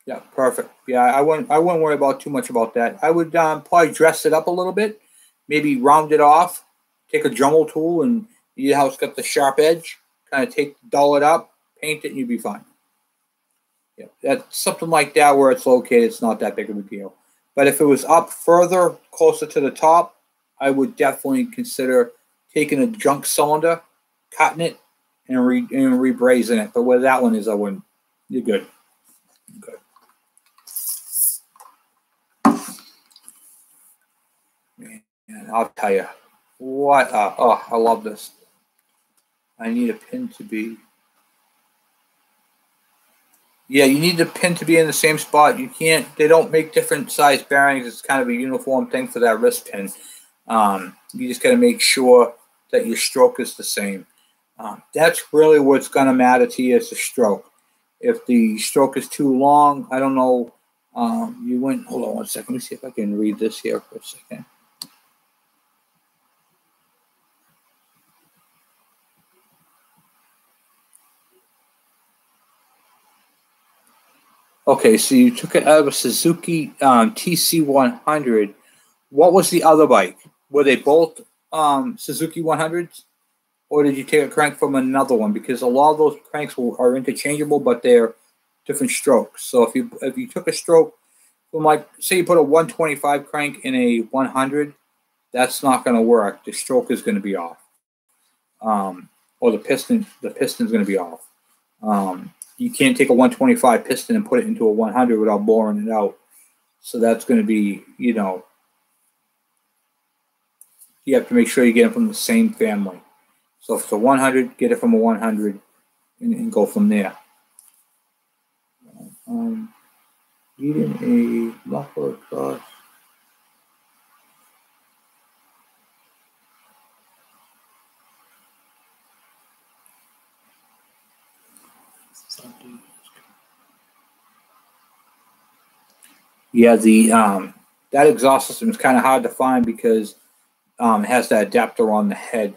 Yeah, perfect. Yeah, I wouldn't worry about too much about that. I would probably dress it up a little bit, maybe round it off, take a Dremel tool, and you know how it's got the sharp edge, kind of dull it up, paint it, and you'd be fine. Yeah, that's something like that where it's located. It's not that big of a deal. But if it was up further, closer to the top, I would definitely consider taking a junk cylinder, cutting it, and rebrazing it. But where that one is, I wouldn't. You're good. Good. Man, I'll tell you what. Oh, I love this. I need a pin to be. Yeah, you need the pin to be in the same spot. You can't. They don't make different size bearings. It's kind of a uniform thing for that wrist pin. You just got to make sure that your stroke is the same. That's really what's going to matter to you is the stroke. If the stroke is too long, I don't know. Hold on one second. Let me see if I can read this here for a second. Okay, so you took it out of a Suzuki TC100. What was the other bike? Were they both Suzuki 100s? Or did you take a crank from another one? Because a lot of those cranks are interchangeable, but they're different strokes. So if you took a stroke from, like, say you put a 125 crank in a 100, that's not going to work. The stroke is going to be off. Or the piston's going to be off. You can't take a 125 piston and put it into a 100 without boring it out. So that's going to be, you have to make sure you get them from the same family. So if it's a 100, get it from a 100 and go from there. Needing a muffler across. Yeah, that exhaust system is kind of hard to find because it has that adapter on the head.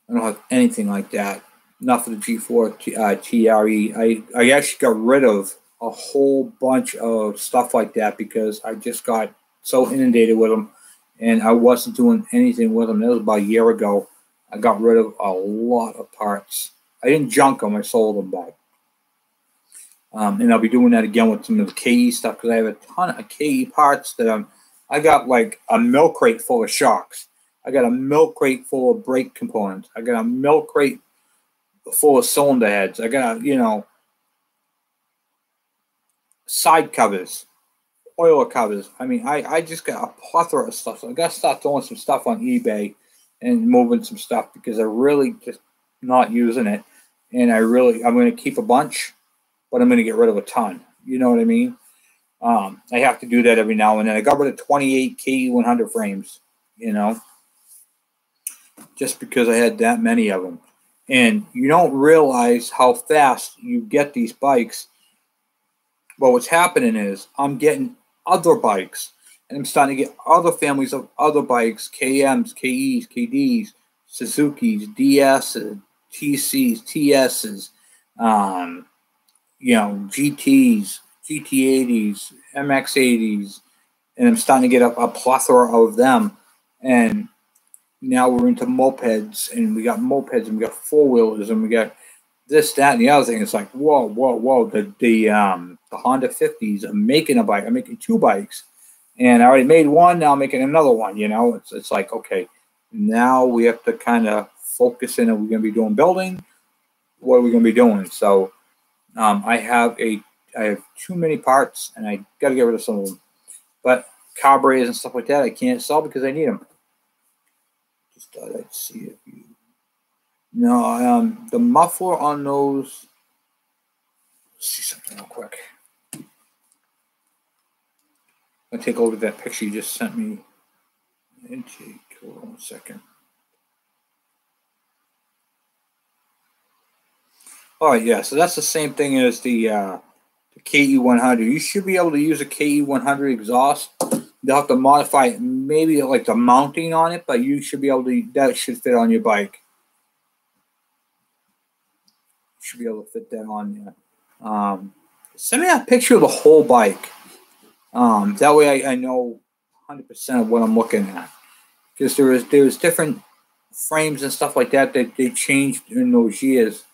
I don't have anything like that. Not for the G4 TRE. I actually got rid of a whole bunch of stuff like that because I just got so inundated with them, and I wasn't doing anything with them. That was about a year ago. I got rid of a lot of parts. I didn't junk them. I sold them back. And I'll be doing that again with some of the KE stuff because I have a ton of KE parts that I got like a milk crate full of shocks. I got a milk crate full of brake components. I got a milk crate full of cylinder heads. I got, you know, side covers, oil covers. I mean, I just got a plethora of stuff. So I got to start throwing some stuff on eBay and moving some stuff because I'm really just not using it. And I'm going to keep a bunch, but I'm going to get rid of a ton. You know what I mean? I have to do that every now and then. I got rid of 28 KE100 frames, you know, just because I had that many of them. And you don't realize how fast you get these bikes. But what's happening is I'm getting other bikes, and I'm starting to get other families of other bikes, KMs, KEs, KDs, Suzuki's, DS's, TC's, TS's, you know, GTs, GT80s, MX80s, and I'm starting to get a plethora of them. And now we're into mopeds, and we got mopeds, and we got four-wheelers, and we got this, that, and the other thing. It's like, whoa, whoa, whoa. The Honda 50s, I'm making a bike. I'm making two bikes. And I already made one, now I'm making another one, you know. It's like, okay, now we have to kind of focus in. Are we going to be doing building? What are we going to be doing? So I have too many parts, and I got to get rid of some of them. But carburetors and stuff like that, I can't sell because I need them. Just thought I'd see if you... No, the muffler on those... Let's see something real quick. I'll take a look at that picture you just sent me. Intake, hold on a second. All right, yeah, so that's the same thing as the KE100. You should be able to use a KE100 exhaust. They'll have to modify it, maybe like the mounting on it, but you should be able to, that should fit on your bike. You should be able to fit that on there. Send me a picture of the whole bike. That way I know 100% of what I'm looking at. Because there's different frames and stuff like that they changed in those years.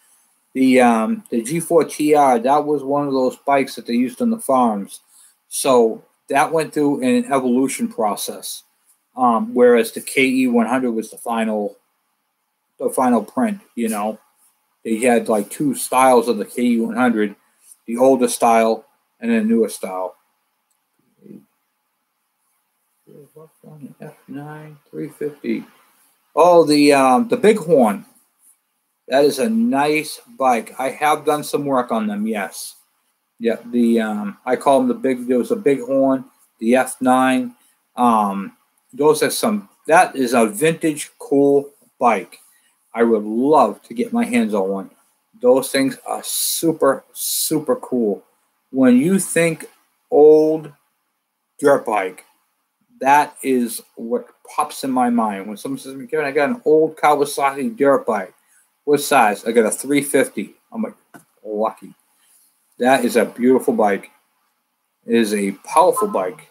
The G4 TR, that was one of those bikes that they used on the farms. So that went through an evolution process. Whereas the KE100 was the final print, you know. They had like two styles of the KE100, the older style and then newer style. F9 350. Oh, the Bighorn. That is a nice bike. I have done some work on them. Yes. Yeah. I call them the big. There was a Bighorn, the F9. Those are some. That is a vintage cool bike. I would love to get my hands on one. Those things are super, super cool. When you think old dirt bike, that is what pops in my mind. When someone says to me, Kevin, I got an old Kawasaki dirt bike. What size? I got a 350. I'm like, lucky. That is a beautiful bike. It is a powerful bike.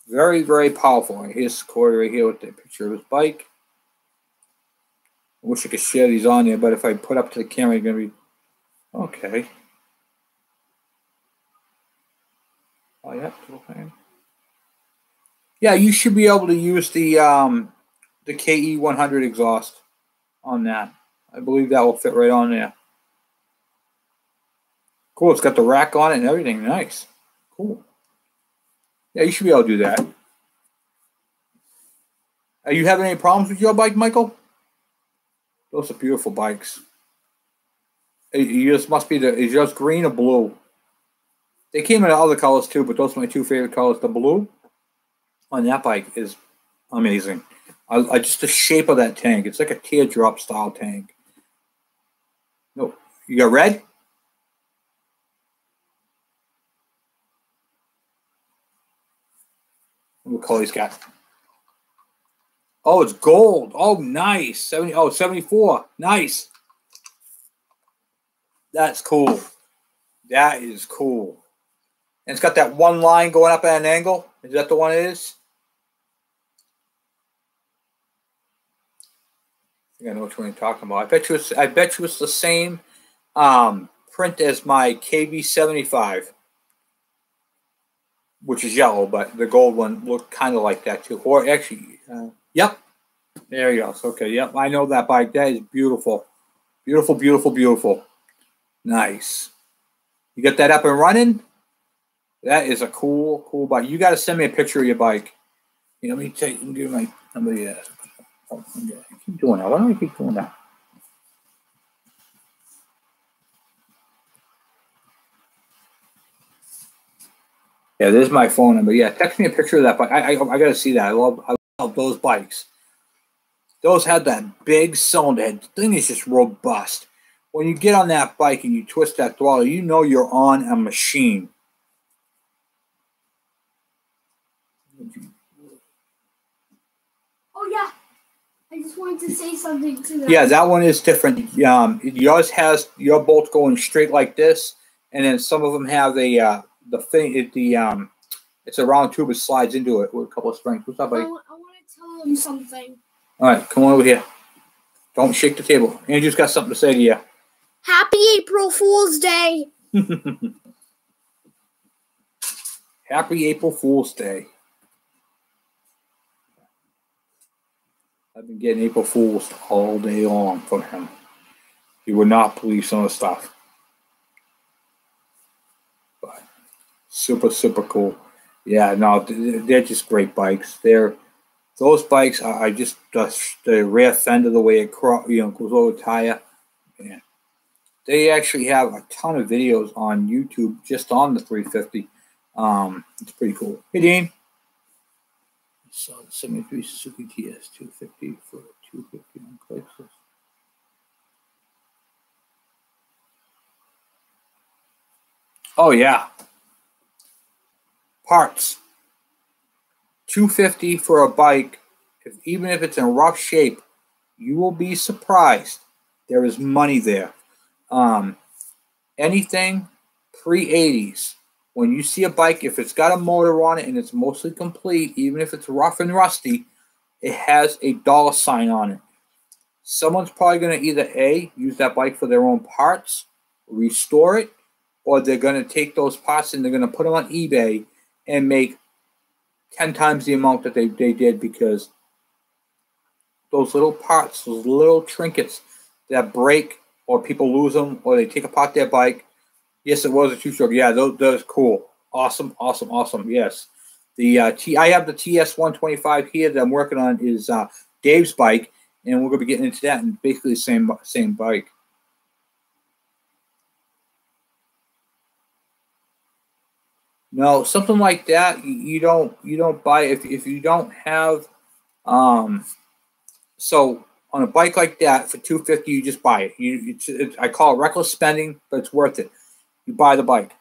Very, very powerful. Here's Corey right here with the picture of his bike. I wish I could share these on there, but if I put up to the camera, it's going to be... Okay. Oh, yeah. Okay. Yeah, you should be able to use the KE100 exhaust on that. I believe that will fit right on there. Cool. It's got the rack on it and everything. Nice. Cool. Yeah, you should be able to do that. Are you having any problems with your bike, Michael? Those are beautiful bikes. Yours must be is yours green or blue? They came in other colors too, but those are my two favorite colors. The blue on that bike is amazing. I just the shape of that tank. It's like a teardrop style tank. No, you got red? What color he's got? Oh, it's gold. Oh, nice. 74. Nice. That's cool. That is cool. And it's got that one line going up at an angle. Is that the one it is? I think I know which one you're talking about. I bet you it's the same print as my KB75, which is yellow, but the gold one looked kind of like that too. Or actually, yep. There he goes. Okay, yep, I know that bike. That is beautiful. Beautiful, beautiful, beautiful. Nice. You got that up and running? That is a cool, cool bike. You got to send me a picture of your bike. You know, let me give you my number. Yeah. Oh, yeah. I keep doing that. Why don't I keep doing that? Yeah, there's my phone number. Yeah, text me a picture of that bike. I got to see that. I love those bikes. Those had that big cylinder head. The thing is just robust. When you get on that bike and you twist that throttle, you know you're on a machine. Oh yeah, I just wanted to say something to that. Yeah, that one is different. Yours has your bolts going straight like this, and then some of them have the thing. It's a round tube. It slides into it with a couple of springs. What's up, buddy? I want to tell him something. All right, come on over here. Don't shake the table. Andrew's got something to say to you. Happy April Fool's Day. Happy April Fool's Day. I've been getting April Fools all day long from him. He would not believe some of the stuff. But super, super cool. Yeah, no, they're just great bikes. Those bikes are just the rear fender, the way it goes over the tire. Yeah. They actually have a ton of videos on YouTube just on the 350. It's pretty cool. Hey, Dean. So 73 Suzuki TS 250 for 250 on Craigslist. Oh yeah. Parts. 250 for a bike, even if it's in rough shape, you will be surprised. There is money there. Anything pre-80s. When you see a bike, if it's got a motor on it and it's mostly complete, even if it's rough and rusty, it has a dollar sign on it. Someone's probably going to either A, use that bike for their own parts, restore it, or they're going to take those parts and they're going to put them on eBay and make 10 times the amount that they did, because those little parts, those little trinkets that break or people lose them or they take apart their bike. Yes, it was a two-stroke. Yeah, those cool. Awesome, awesome, awesome. Yes. I have the TS 125 here that I'm working on is Dave's bike, and we're going to be getting into that, and basically the same bike. No, something like that you don't buy if you don't have so on a bike like that for $250 you just buy it. I call it reckless spending, but it's worth it. You buy the bike.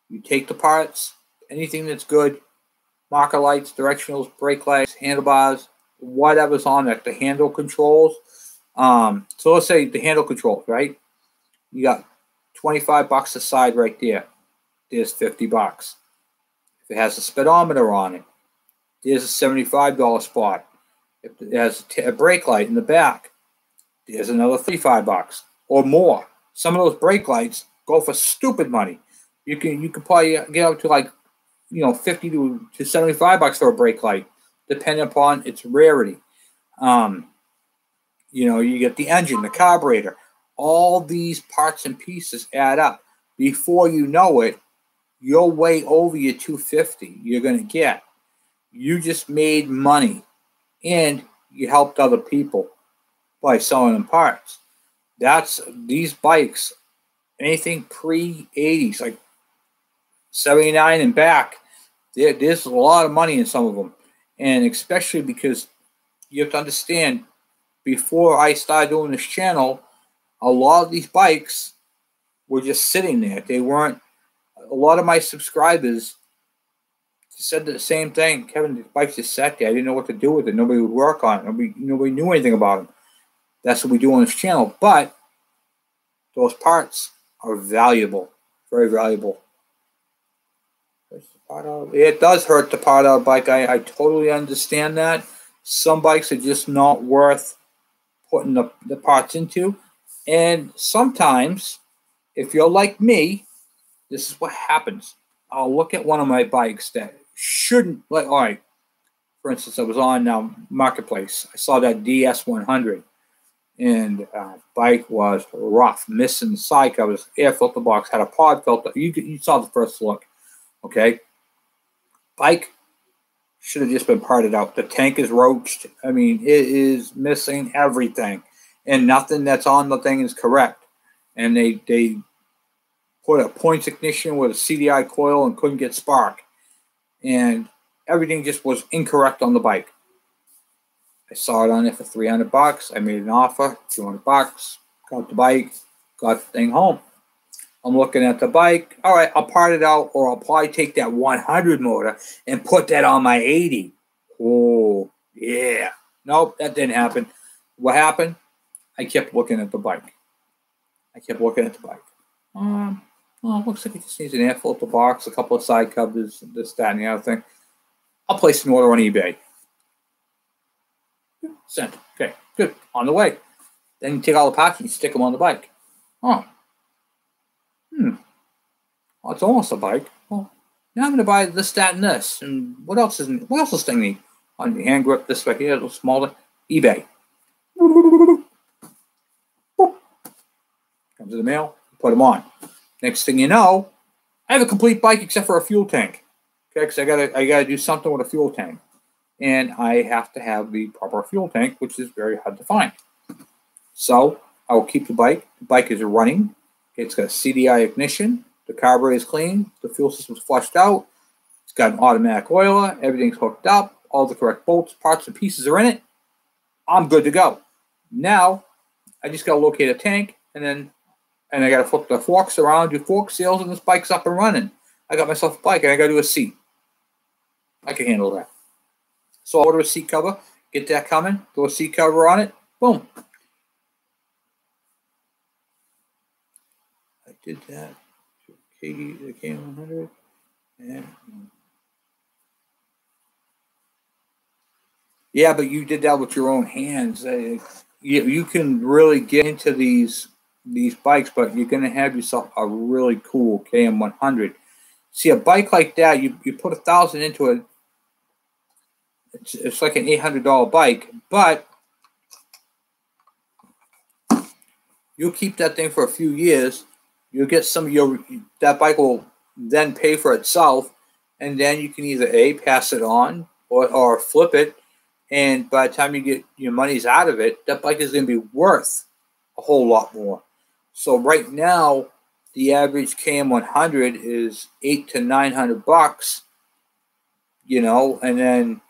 You take the parts, anything that's good, marker lights, directionals, brake lights, handlebars, whatever's on it, the handle controls. So let's say the handle controls, right? You got $25 aside right there. There's $50. If it has a speedometer on it, there's a $75 spot. If it has a brake light in the back, there's another $35 or more. Some of those brake lights go for stupid money. You can probably get up to like, $50 to $75 for a brake light, depending upon its rarity. You get the engine, the carburetor. All these parts and pieces add up. Before you know it, you're way over your $250 you're going to get. You just made money, and you helped other people by selling them parts. That's these bikes. Anything pre-80s, like 79 and back, there's a lot of money in some of them. And especially because you have to understand, before I started doing this channel, a lot of these bikes were just sitting there. They weren't, a lot of my subscribers said the same thing. Kevin, the bikes just sat there. I didn't know what to do with it. Nobody would work on it. Nobody knew anything about them. That's what we do on this channel. But those parts are valuable, very valuable. It does hurt to part out a bike. I totally understand that. Some bikes are just not worth putting the parts into. And sometimes, if you're like me, this is what happens. I'll look at one of my bikes that shouldn't, all right, for instance, I was on Marketplace. I saw that DS100, and bike was rough, missing the side covers, air filter box, had a pod filter. You saw the first look, okay? Bike should have just been parted out. The tank is roached. I mean, it is missing everything, and nothing that's on the thing is correct. And they put a points ignition with a CDI coil and couldn't get spark, and everything just was incorrect on the bike. I saw it on there for $300. I made an offer, $200. Got the bike, got the thing home. I'm looking at the bike. All right, I'll part it out, or I'll probably take that 100 motor and put that on my 80. Oh, yeah. Nope, that didn't happen. What happened? I kept looking at the bike. Oh, looks like it just needs an air filter box, a couple of side covers, this, that, and the other thing. I'll place an order on eBay. Sent. Okay, good. On the way. Then you take all the parts and you stick them on the bike. Oh. Well, it's almost a bike. Well, now I'm going to buy this, that, and this. And what else does this thing need? On the hand grip, this right here, a little smaller. eBay. Comes in the mail. Put them on. Next thing you know, I have a complete bike except for a fuel tank. Okay, because I gotta do something with a fuel tank. And I have to have the proper fuel tank, which is very hard to find. So I will keep the bike. The bike is running. It's got a CDI ignition. The carburetor is clean. The fuel system is flushed out. It's got an automatic oiler. Everything's hooked up. All the correct bolts, parts, and pieces are in it. I'm good to go. Now, I just got to locate a tank, and I got to flip the forks around, do fork seals, and this bike's up and running. I got myself a bike, and I got to do a seat. I can handle that. So I'll order a seat cover, get that coming, throw a seat cover on it, boom. I did that to Katie, the K100, and yeah, but you did that with your own hands. You can really get into these bikes, but you're going to have yourself a really cool KM100. See, a bike like that, you put $1,000 into it. It's like an $800 bike, but you'll keep that thing for a few years. You'll get that bike will then pay for itself, and then you can either pass it on or flip it. And by the time you get your money's out of it, that bike is going to be worth a whole lot more. So right now, the average KM100 is $800 to $900, and then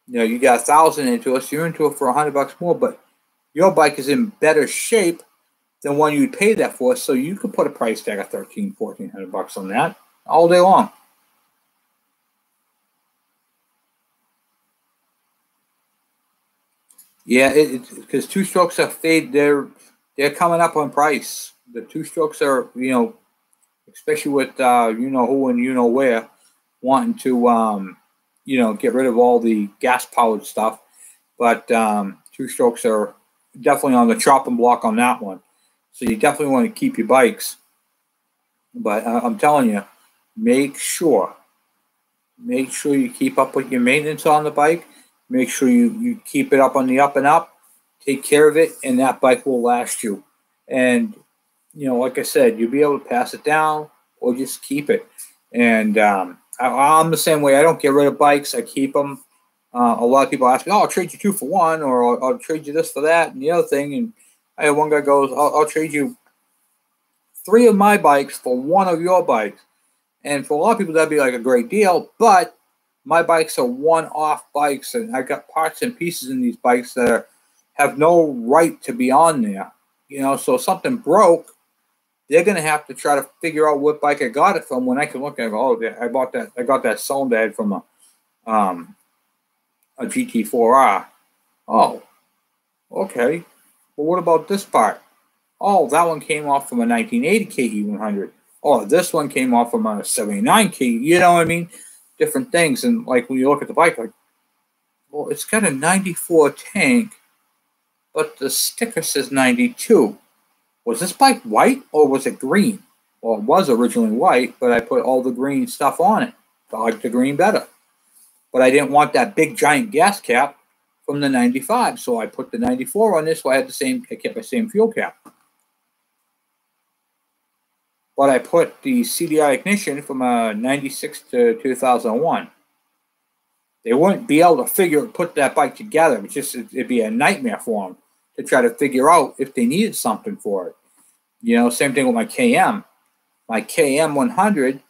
you got $1,000 into it, so you're into it for $100 more. But your bike is in better shape than one you'd pay that for, so you could put a price tag of $1,300, $1,400 on that all day long. Yeah, because two strokes are fade. They're coming up on price. The two strokes are, especially with who and where, wanting to get rid of all the gas powered stuff. But two strokes are definitely on the chopping block on that one. So you definitely want to keep your bikes. But I'm telling you, make sure you keep up with your maintenance on the bike. Make sure you keep it up on the up and up. Take care of it, and that bike will last you. And, like I said, you'll be able to pass it down or just keep it. And I'm the same way. I don't get rid of bikes. I keep them. A lot of people ask me, I'll trade you 2 for 1, or I'll trade you this for that and the other thing. And I had one guy goes, I'll trade you 3 of my bikes for 1 of your bikes. And for a lot of people, that'd be like a great deal. But my bikes are one-off bikes, and I got parts and pieces in these bikes that have no right to be on there. So if something broke, they're going to have to try to figure out what bike I got it from, when I can look at it and go, oh, I got that cylinder head from a GT4R. Oh, okay. Well, what about this part? Oh, that one came off from a 1980 KE100. Oh, this one came off from a 79 KE. You know what I mean? Different things. And like when you look at the bike, like, well, it's got a 94 tank, but the sticker says 92. Was this bike white or was it green? Well, it was originally white, but I put all the green stuff on it. I like the green better. but I didn't want that big giant gas cap from the 95, so I put the 94 on this, so I kept the same fuel cap. But I put the CDI ignition from 96 to 2001. They wouldn't be able to put that bike together. It'd be a nightmare for them to try to figure out if they needed something for it. You know, same thing with my KM. My KM 100,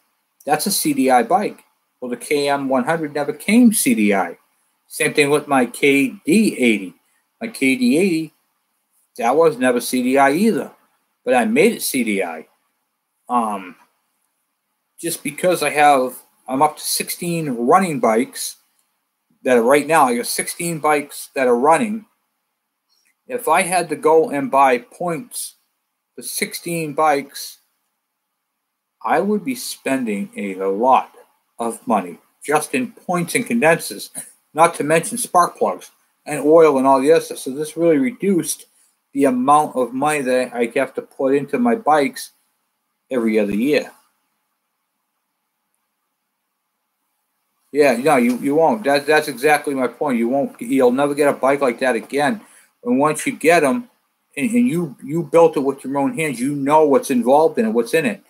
that's a CDI bike. Well, the KM 100 never came CDI. Same thing with my KD 80. My KD 80, that was never CDI either, but I made it CDI. Just because I'm up to 16 running bikes that are right now. I got 16 bikes that are running. If I had to go and buy points for 16 bikes, I would be spending a lot of money just in points and condensers, not to mention spark plugs and oil and all the other stuff. So this really reduced the amount of money that I have to put into my bikes every other year. Yeah, no, you won't. That's exactly my point. You'll never get a bike like that again. And once you get them, and you built it with your own hands, you know what's involved in it, what's in it.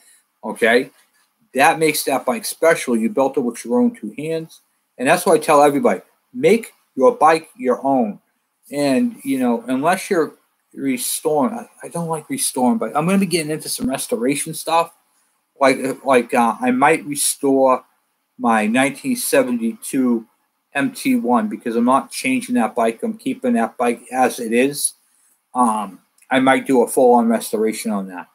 Okay, that makes that bike special. You built it with your own two hands, and that's why I tell everybody: make your bike your own. And you know, unless you're restoring, I don't like restoring, but I'm going to be getting into some restoration stuff. I might restore my 1972 MT1 because I'm not changing that bike. I'm keeping that bike as it is. I might do a full-on restoration on that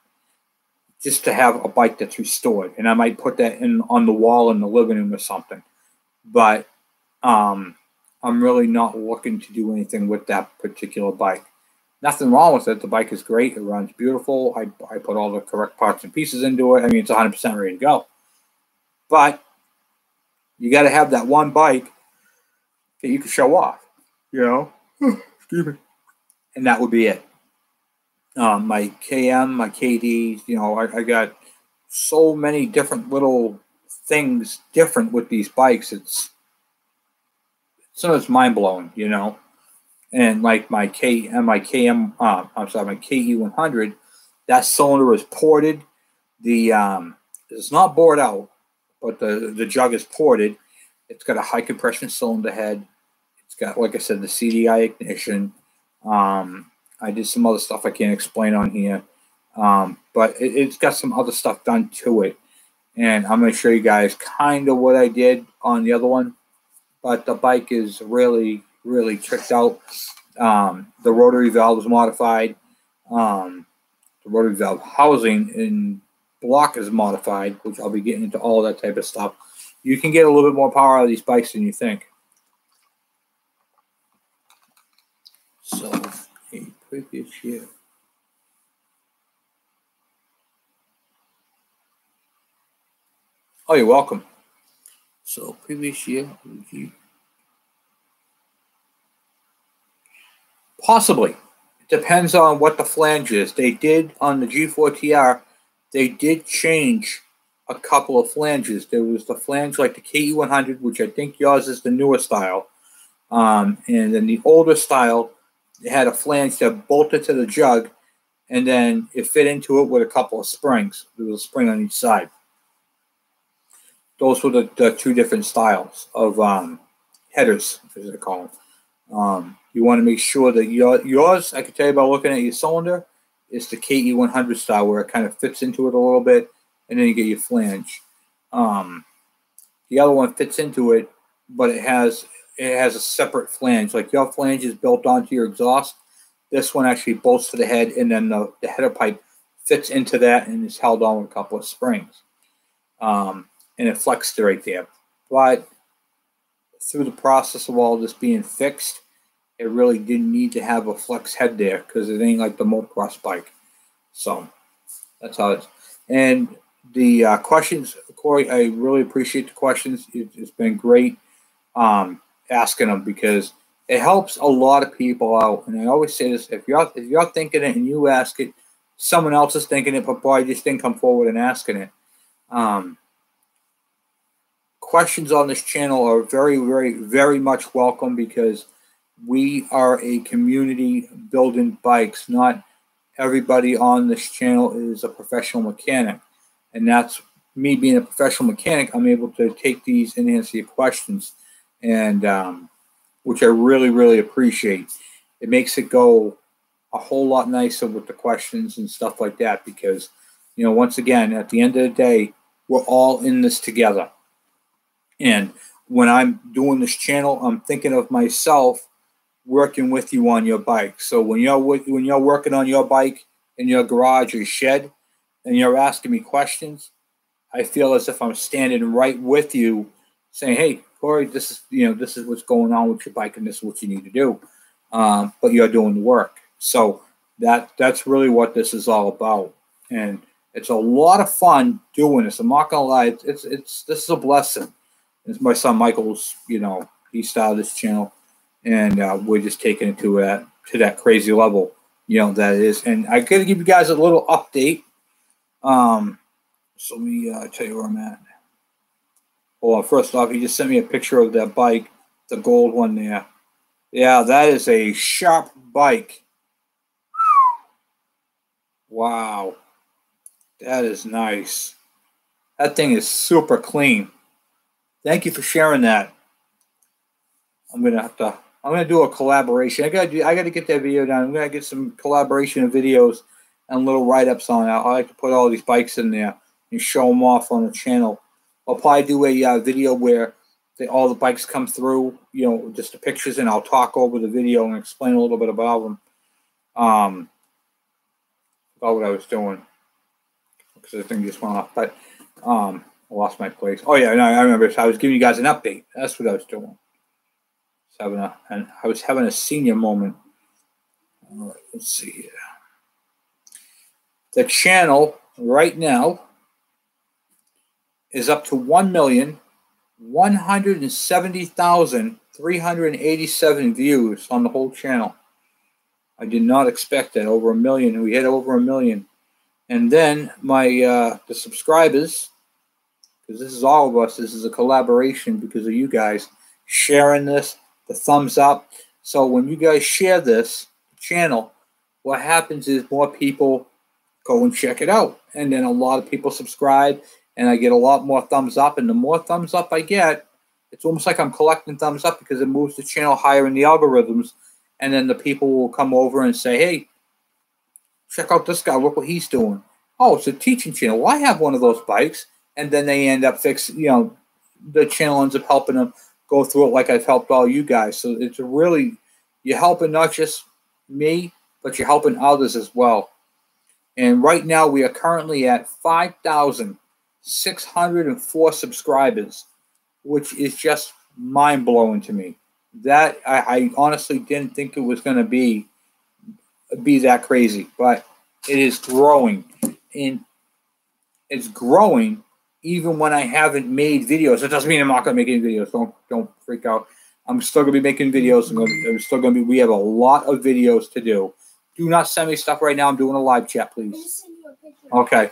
just to have a bike that's restored. And I might put that on the wall in the living room or something. But I'm really not looking to do anything with that particular bike. Nothing wrong with it. The bike is great. It runs beautiful. I put all the correct parts and pieces into it. I mean, it's 100% ready to go. But you got to have that one bike that you can show off, you know. Excuse me. And that would be it. My KM, my KDs, you know, I got so many different little things different with these bikes. It's mind-blowing, you know. And like my KE 100, that cylinder is ported. It's not bored out, but the jug is ported. It's got a high compression cylinder head. It's got, like I said, the CDI ignition. I did some other stuff I can't explain on here, but it's got some other stuff done to it. And I'm going to show you guys kind of what I did on the other one. But the bike is really, really tricked out. The rotary valve is modified. The rotary valve housing in block is modified, which I'll be getting into all that type of stuff. You can get a little bit more power out of these bikes than you think. So, a previous year. Oh, you're welcome. So, previous year. Possibly. It depends on what the flange is. They did, on the G4TR, they did change a couple of flanges. There was the flange like the KE100, which I think yours is the newer style. And then the older style, it had a flange that bolted to the jug, and then it fit into it with a couple of springs. There was a spring on each side. Those were the two different styles of headers, as they call them. You want to make sure that yours, I can tell you by looking at your cylinder, is the KE100 style where it kind of fits into it a little bit, and then you get your flange. The other one fits into it, but it has a separate flange. Like your flange is built onto your exhaust. This one actually bolts to the head, and then the header pipe fits into that and is held on with a couple of springs. And it flexed right there. But through the process of all this being fixed, it really didn't need to have a flex head there because it ain't like the motocross bike. So that's how it is. And the questions, Corey, I really appreciate the questions. It's been great asking them because it helps a lot of people out. And I always say this: if you're thinking it and you ask it, someone else is thinking it, but boy, I just didn't come forward and asking it. questions on this channel are very, very, very much welcome because we are a community building bikes. Not everybody on this channel is a professional mechanic. And that's me being a professional mechanic. I'm able to take these and answer your questions, and which I really, really appreciate. It makes it go a whole lot nicer with the questions and stuff like that because, you know, once again, at the end of the day, we're all in this together. And when I'm doing this channel, I'm thinking of myself working with you on your bike. So when you're working on your bike in your garage or shed and you're asking me questions, I feel as if I'm standing right with you saying, hey, Corey, this is what's going on with your bike and this is what you need to do. But you're doing the work. So that's really what this is all about. And it's a lot of fun doing this. I'm not gonna lie, this is a blessing. It's my son Michael's, you know, he started this channel, and we're just taking it to that crazy level, you know, that it is. And I gotta give you guys a little update. So let me tell you where I'm at. Hold on, first off, he just sent me a picture of that bike, the gold one there. Yeah, that is a sharp bike. Wow. That is nice. That thing is super clean. Thank you for sharing that. I'm gonna do a collaboration. I gotta get that video done. I'm gonna get some collaboration of videos and little write-ups on it. I like to put all these bikes in there and show them off on the channel. I'll probably do a video where all the bikes come through, you know, just the pictures, and I'll talk over the video and explain a little bit about them. About what I was doing, because the thing just went off. But I lost my place. Oh yeah, no, I remember. I was giving you guys an update. That's what I was doing. I was having a senior moment. All right, let's see here. The channel right now is up to 1,170,387 views on the whole channel. I did not expect that. Over 1 million. We hit over 1 million. And then the subscribers, because this is all of us, this is a collaboration because of you guys sharing this, the thumbs up. So when you guys share this channel, what happens is more people go and check it out. And then a lot of people subscribe, and I get a lot more thumbs up. And the more thumbs up I get, it's almost like I'm collecting thumbs up because it moves the channel higher in the algorithms. And then the people will come over and say, hey, check out this guy. Look what he's doing. Oh, it's a teaching channel. Well, I have one of those bikes. And then they end up fixing, you know, the channel ends up helping them go through it like I've helped all you guys. So it's really, you're helping not just me, but you're helping others as well. And right now we are currently at 5,604 subscribers, which is just mind-blowing to me. That I honestly didn't think it was going to be that crazy, but it is growing, and it's growing even when I haven't made videos. It doesn't mean I'm not going to make any videos. Don't freak out. I'm still going to be making videos. I'm still going to be. We have a lot of videos to do. Do not send me stuff right now. I'm doing a live chat, please. Okay.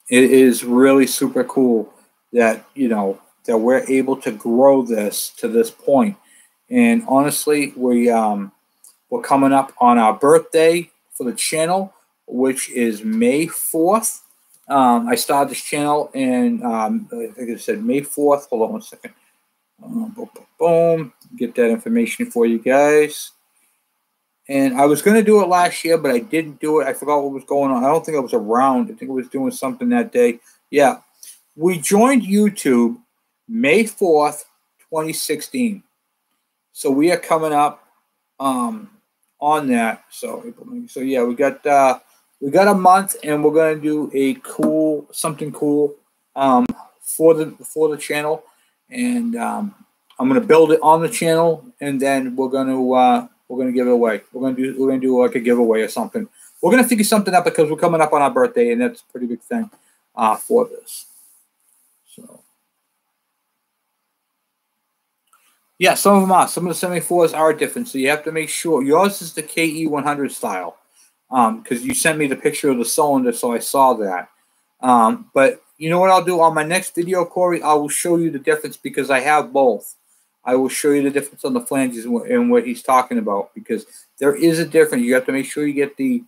It is really super cool that, you know, that we're able to grow this to this point. And honestly, we're coming up on our birthday for the channel, which is May 4th. I started this channel, and I think it said May 4th. Hold on one second. Boom. Get that information for you guys. And I was going to do it last year, but I didn't do it. I forgot what was going on. I don't think I was around. I think I was doing something that day. Yeah. We joined YouTube May 4th, 2016. So we are coming up on that. So yeah, we got a month, and we're going to do something cool for the channel. And I'm going to build it on the channel, and then we're going to give it away. We're gonna do like a giveaway or something. We're gonna figure something out because we're coming up on our birthday, and that's a pretty big thing for this. So yeah, some of them are. Some of the 74s are different, so you have to make sure yours is the KE100 style. Because you sent me the picture of the cylinder, so I saw that. But you know what I'll do on my next video, Corey? I will show you the difference because I have both. I will show you the difference on the flanges and what he's talking about, because there is a difference. You have to make sure you get the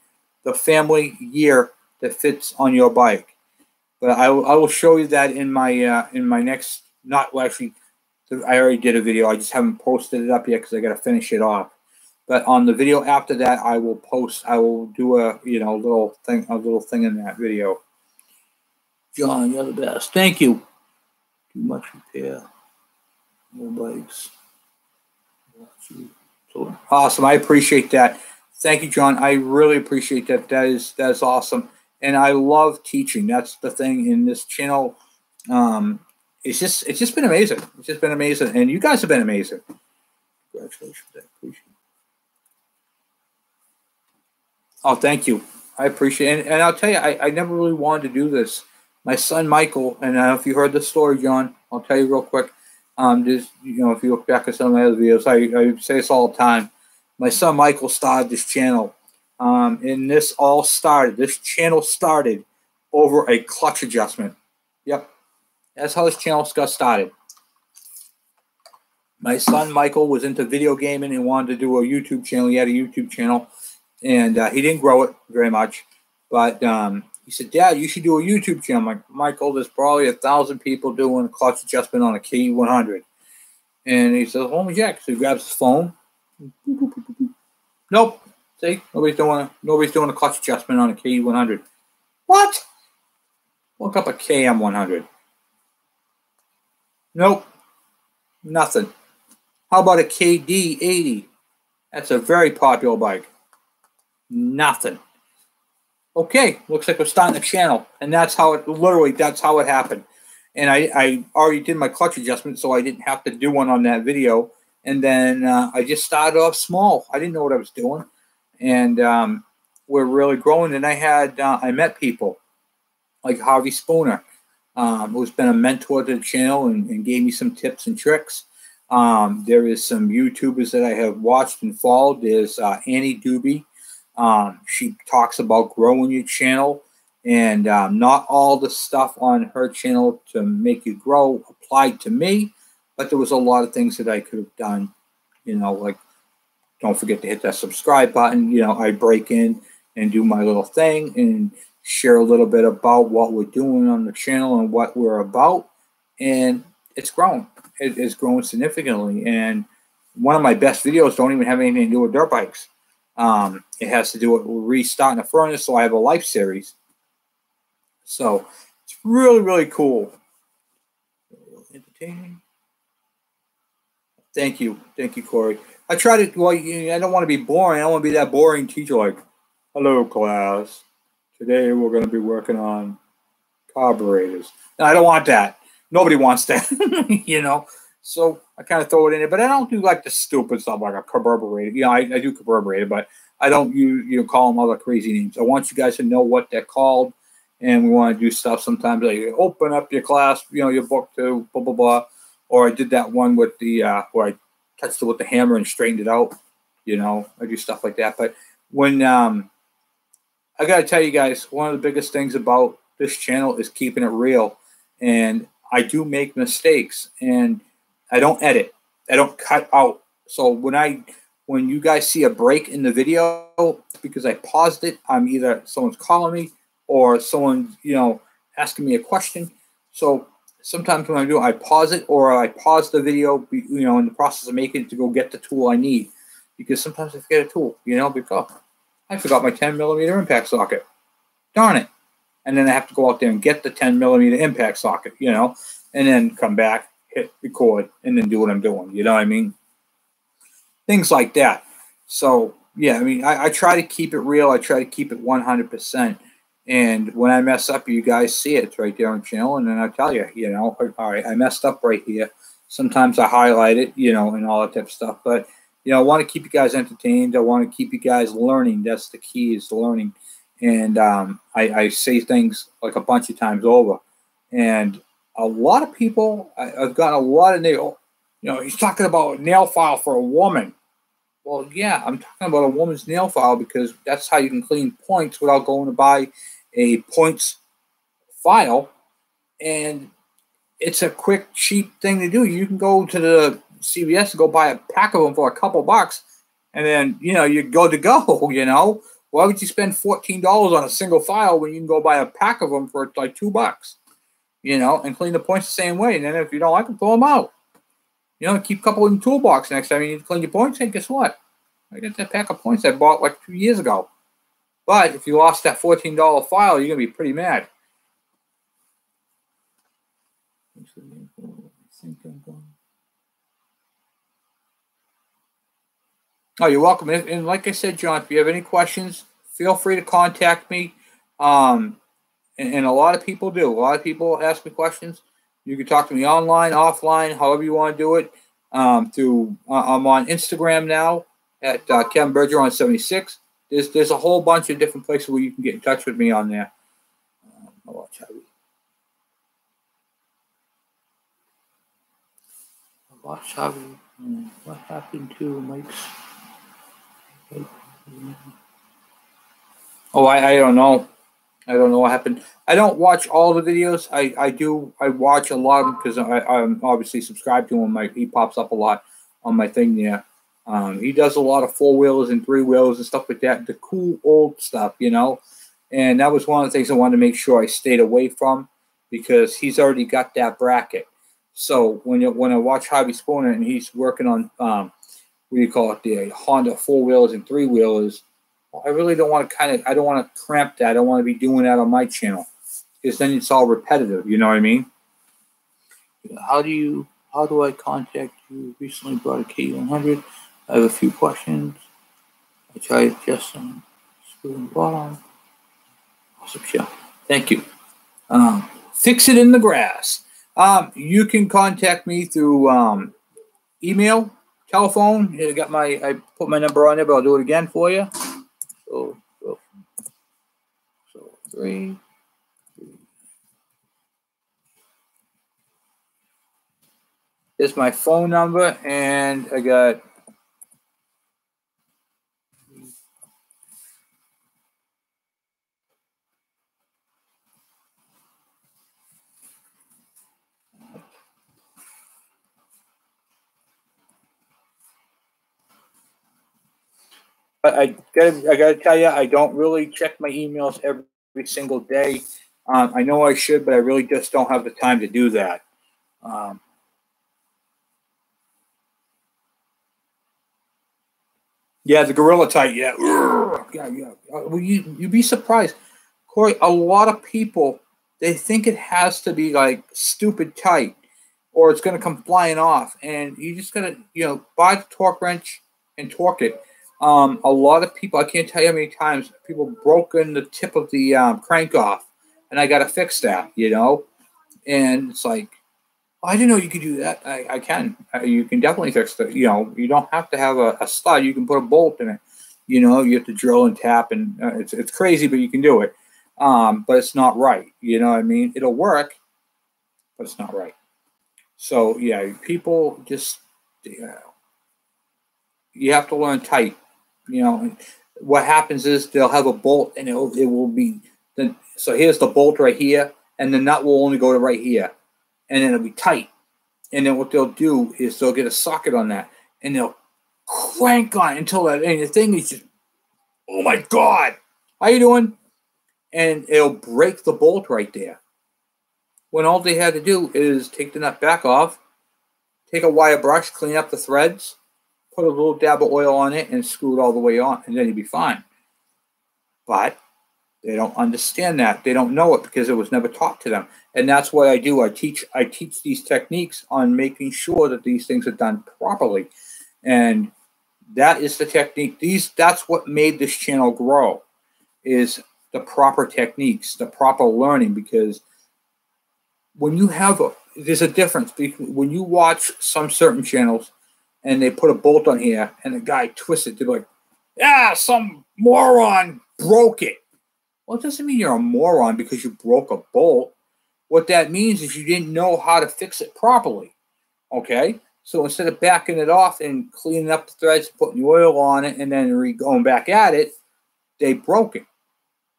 family gear that fits on your bike. But I will show you that in my next. Not well, actually, I already did a video. I just haven't posted it up yet because I got to finish it off. But on the video after that, I will post. I will do a little thing in that video. John, you're the best. Thank you. Too much repair. No bikes. Awesome. I appreciate that. Thank you, John. I really appreciate that. That is awesome. And I love teaching. That's the thing in this channel. It's just been amazing. It's just been amazing. And you guys have been amazing. Congratulations. I appreciate it. Oh, thank you. I appreciate it. And I'll tell you, I never really wanted to do this. My son Michael, and I don't know if you heard the story, John, I'll tell you real quick. Just, if you look back at some of my other videos, I say this all the time. My son Michael started this channel. And this channel started over a clutch adjustment. Yep. That's how this channel got started. My son Michael was into video gaming and wanted to do a YouTube channel. He had a YouTube channel, and he didn't grow it very much. But he said, "Dad, you should do a YouTube channel." I'm like, "Michael, there's probably 1,000 people doing a clutch adjustment on a KE100." And he says, "Oh, Jack." So he grabs his phone. Nope. See, nobody's doing a clutch adjustment on a KE100. What? Look up a KM100. Nope. Nothing. How about a KD80? That's a very popular bike. Nothing. Okay, looks like we're starting a channel. And that's how it happened. And I already did my clutch adjustment, so I didn't have to do one on that video. And then I just started off small. I didn't know what I was doing. And we're really growing. And I met people like Harvey Spooner, who's been a mentor to the channel and gave me some tips and tricks. There is some YouTubers that I have watched and followed. There's Annie Doobie. She talks about growing your channel, and not all the stuff on her channel to make you grow applied to me, but there was a lot of things that I could have done, like don't forget to hit that subscribe button. I break in and do my little thing and share a little bit about what we're doing on the channel and what we're about, and it's grown. It's grown significantly, and one of my best videos don't even have anything to do with dirt bikes. It has to do with restarting a furnace, so I have a life series. So it's really, really cool. Entertaining. Thank you, Corey. I try to. Well, I don't want to be boring. I don't want to be that boring teacher. Like, hello, class. Today we're going to be working on carburetors. No, I don't want that. Nobody wants that, So I kind of throw it in there, but I don't do like the stupid stuff like a carburetor. I do carburetor, but I don't call them other crazy names. I want you guys to know what they're called, and we want to do stuff sometimes like open up your class, your book to blah blah blah. Or I did that one with the where I touched it with the hammer and straightened it out. I do stuff like that. But when I got to tell you guys, one of the biggest things about this channel is keeping it real, and I do make mistakes, and I don't edit. I don't cut out. So when you guys see a break in the video, it's because I paused it. I'm either someone's calling me or someone's, asking me a question. So sometimes when I do, I pause it, or I pause the video, in the process of making it to go get the tool I need. Because sometimes I forget a tool, because I forgot my 10mm impact socket. Darn it. And then I have to go out there and get the 10mm impact socket, and then come back, hit record, and then do what I'm doing. You know what I mean? Things like that. So, yeah, I try to keep it real. I try to keep it 100%. And when I mess up, you guys see it. It's right there on the channel. And then I tell you, all right, I messed up right here. Sometimes I highlight it, and all that type of stuff. But, I want to keep you guys entertained. I want to keep you guys learning. That's the key, is learning. And I say things like a bunch of times over. And a lot of people, I've got a lot of nail, he's talking about a nail file for a woman. Well, yeah, I'm talking about a woman's nail file because that's how you can clean points without going to buy a points file. and it's a quick, cheap thing to do. You can go to the CVS and go buy a pack of them for a couple bucks, and then, you know, you're good to go, you know. Why would you spend $14 on a single file when you can go buy a pack of them for like $2, you know, and clean the points the same way? And then if you don't like them, throw them out. You know, keep a couple in the toolbox next time you need to clean your points. And guess what? I got that pack of points I bought like 2 years ago. But if you lost that $14 file, you're going to be pretty mad. Oh, you're welcome. And like I said, John, if you have any questions, feel free to contact me. And a lot of people do. A lot of people ask me questions. You can talk to me online, offline, however you want to do it. I'm on Instagram now at Kevin Bergeron 76. There's a whole bunch of different places where you can get in touch with me on there. I'll watch how what happened to Mike's? Oh, I don't know. I don't know what happened. I don't watch all the videos. I watch a lot of them because I'm obviously subscribed to him. He pops up a lot on my thing there. He does a lot of 4-wheelers and 3-wheelers and stuff like that. The cool old stuff, you know. And that was one of the things I wanted to make sure I stayed away from, because he's already got that bracket. So when I watch Javi Spooner and he's working on what do you call it, the Honda 4-wheelers and 3-wheelers, I really don't want to I don't want to cramp that. I don't want to be doing that on my channel, because then it's all repetitive. You know what I mean? How do I contact you? Recently brought a K100. I have a few questions. I tried adjusting screw and bottom. Awesome show. Thank you. Fix it in the grass. You can contact me through email, telephone. I put my number on there, but I'll do it again for you. So 3. Here's my phone number, and I got I gotta tell you, I don't really check my emails every single day. I know I should, but I really just don't have the time to do that. Yeah, the Gorilla Tight. Yeah, yeah. Well, you'd be surprised, Corey. A lot of people, they think it has to be like stupid tight, or it's going to come flying off, and you just gotta buy the torque wrench and torque it. A lot of people, I can't tell you how many times people broken the tip of the crank off, and I got to fix that, and it's like, I didn't know you could do that. I can. You can definitely fix it. You don't have to have a stud. You can put a bolt in it. You have to drill and tap, and it's crazy, but you can do it. But it's not right. You know what I mean? It'll work, but it's not right. So, yeah, people just, you have to learn tight. What happens is they'll have a bolt, and it will be, so here's the bolt right here, and the nut will only go to right here. And then it'll be tight. And then what they'll do is they'll get a socket on that, and they'll crank on it until that, and the thing is just, oh my God, how you doing? And it'll break the bolt right there. When all they had to do is take the nut back off, take a wire brush, clean up the threads, put a little dab of oil on it, and screw it all the way on, and then you'll be fine. But they don't understand that. They don't know it because it was never taught to them. And that's what I do. I teach these techniques on making sure that these things are done properly. And that is the technique. That's what made this channel grow, is the proper techniques, the proper learning. Because when you have there's a difference when you watch some certain channels and they put a bolt on here and the guy twists it, they're like, yeah, some moron broke it. Well, it doesn't mean you're a moron because you broke a bolt. What that means is you didn't know how to fix it properly. Okay? So instead of backing it off and cleaning up the threads, putting the oil on it, and then going back at it, they broke it.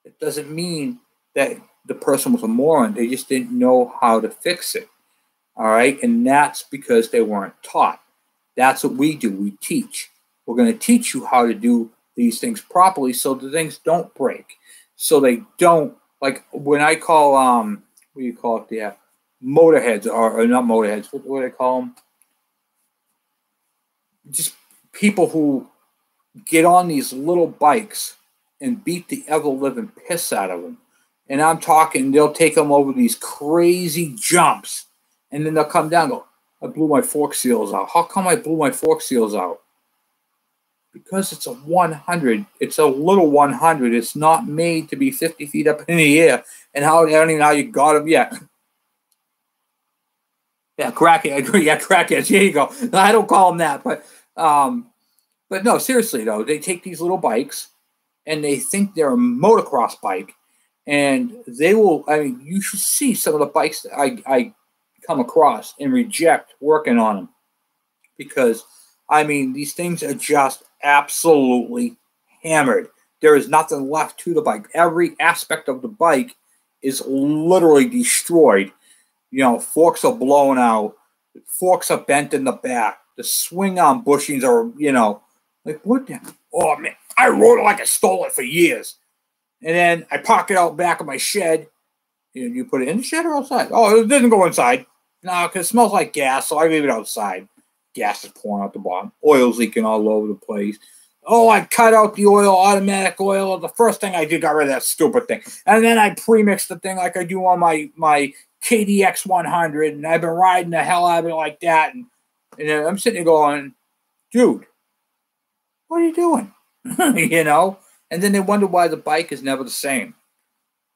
It doesn't mean that the person was a moron. They just didn't know how to fix it. All right. And that's because they weren't taught. That's what we do. We teach. We're going to teach you how to do these things properly so the things don't break. So they don't, like when I call, what do you call it? Yeah, motorheads, or not motorheads. What do I call them? Just people who get on these little bikes and beat the ever-living piss out of them. And I'm talking, they'll take them over these crazy jumps, and then they'll come down and go, I blew my fork seals out. How come I blew my fork seals out? Because it's a 100. It's a little 100. It's not made to be 50 feet up in the air. And I don't even know how you got them yet. Yeah, crackhead. Yeah, crackheads. Here you go. No, I don't call them that. But no, seriously, though. They take these little bikes, and they think they're a motocross bike. And they will, I mean, you should see some of the bikes that I come across and reject working on them. Because, I mean, these things are just absolutely hammered. There is nothing left to the bike. Every aspect of the bike is literally destroyed. You know, forks are blown out. Forks are bent in the back. The swing arm bushings are, you know, like, what the? Oh, man, I rode it like I stole it for years. And then I park it out back of my shed. You put it in the shed or outside? Oh, it doesn't go inside. No, because it smells like gas, so I leave it outside. Gas is pouring out the bottom. Oil's leaking all over the place. Oh, I cut out the oil, automatic oil. The first thing I did, got rid of that stupid thing. And then I pre-mixed the thing like I do on my KDX 100, and I've been riding the hell out of it like that. And I'm sitting there going, dude, what are you doing? You know? And then they wonder why the bike is never the same.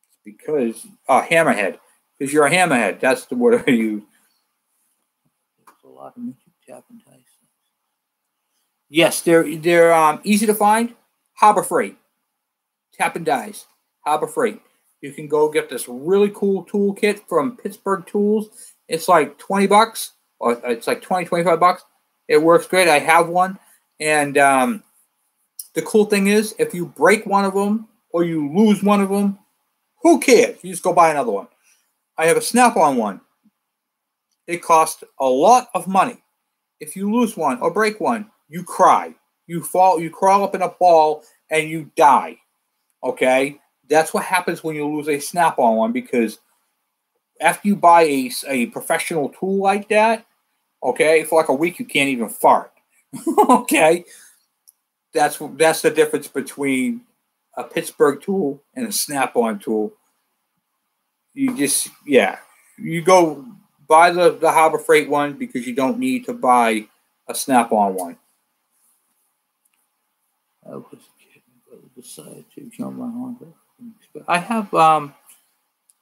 It's because, hammerhead. Because you're a hammerhead. That's the word I use. There's a lot of tap and dice. Yes, they're easy to find. Harbor Freight. Tap and dies. Harbor Freight. You can go get this really cool toolkit from Pittsburgh Tools. It's like $20, or it's like $25. It works great. I have one. And the cool thing is, if you break one of them or you lose one of them, who cares? You just go buy another one. I have a Snap-on one. It costs a lot of money. If you lose one or break one, you cry. You fall, you crawl up in a ball, and you die. Okay? That's what happens when you lose a Snap-on one, because after you buy a professional tool like that, okay, for like a week you can't even fart. Okay? That's the difference between a Pittsburgh tool and a Snap-on tool. You just, yeah. You go buy the Harbor Freight one because you don't need to buy a Snap-on one. I was a kid, but decided to jump on Honda. I have,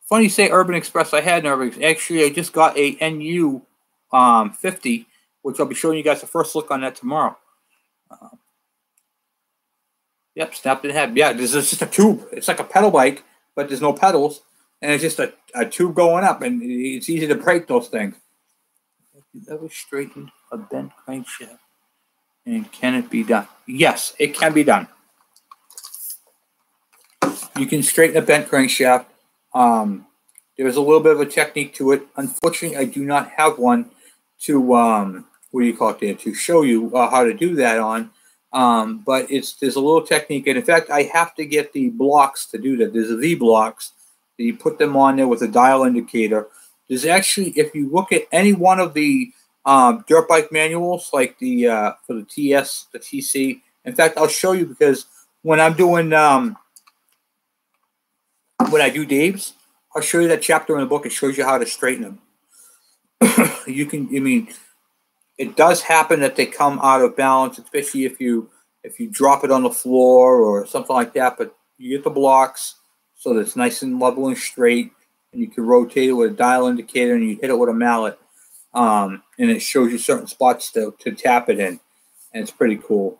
funny you say Urban Express. I had an Urban Express. Actually, I just got a NU 50, which I'll be showing you guys the first look on that tomorrow. Yep, snapped in head. Yeah, this is just a tube. It's like a pedal bike, but there's no pedals. And it's just a tube going up, and it's easy to break those things. Have you ever straightened a bent crankshaft? And can it be done? Yes, it can be done. You can straighten a bent crankshaft. There's a little bit of a technique to it. Unfortunately, I do not have one to, what do you call it there, to show you how to do that on. But there's a little technique. And in fact, I have to get the blocks to do that. There's the V blocks. You put them on there with a dial indicator. There's actually, if you look at any one of the dirt bike manuals, like the for the TS, the TC. In fact, I'll show you, because when I'm doing when I do Dave's, I'll show you that chapter in the book. It shows you how to straighten them. You can, I mean, it does happen that they come out of balance, especially if you drop it on the floor or something like that. But you get the blocks so that it's nice and level and straight, and you can rotate it with a dial indicator, and you hit it with a mallet, and it shows you certain spots to tap it in, and it's pretty cool.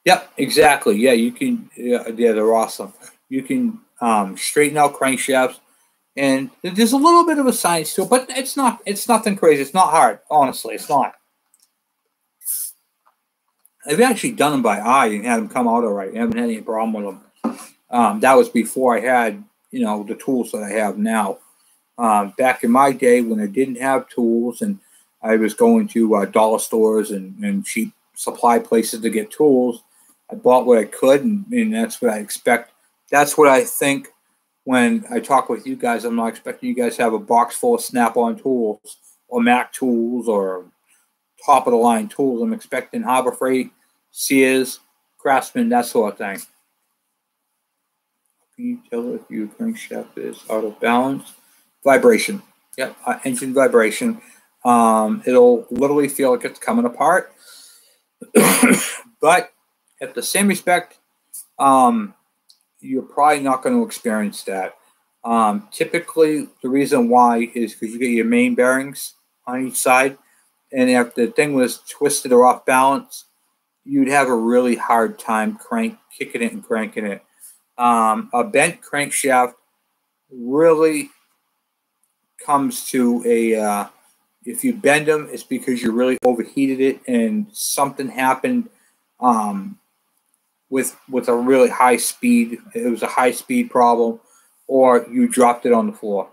Yep, exactly. Yeah, you can. Yeah, they're awesome. You can straighten out crankshafts, and there's a little bit of a science to it, but it's not. It's nothing crazy. It's not hard. Honestly, it's not. I've actually done them by eye and had them come out all right. I haven't had any problem with them. That was before I had, you know, the tools that I have now. Back in my day when I didn't have tools and I was going to dollar stores and cheap supply places to get tools, I bought what I could, and that's what I expect. That's what I think when I talk with you guys. I'm not expecting you guys to have a box full of Snap-on tools or Mac tools or top-of-the-line tools. I'm expecting Harbor Freight, Sears, Craftsman, that sort of thing. Can you tell if your crankshaft is out of balance? Vibration. Yep, engine vibration. It'll literally feel like it's coming apart. But at the same respect, you're probably not going to experience that. Typically, the reason why is because you get your main bearings on each side, and if the thing was twisted or off balance, you'd have a really hard time kicking it and cranking it. A bent crankshaft really comes to a if you bend them, it's because you really overheated it and something happened with a really high speed. It was a high speed problem, or you dropped it on the floor.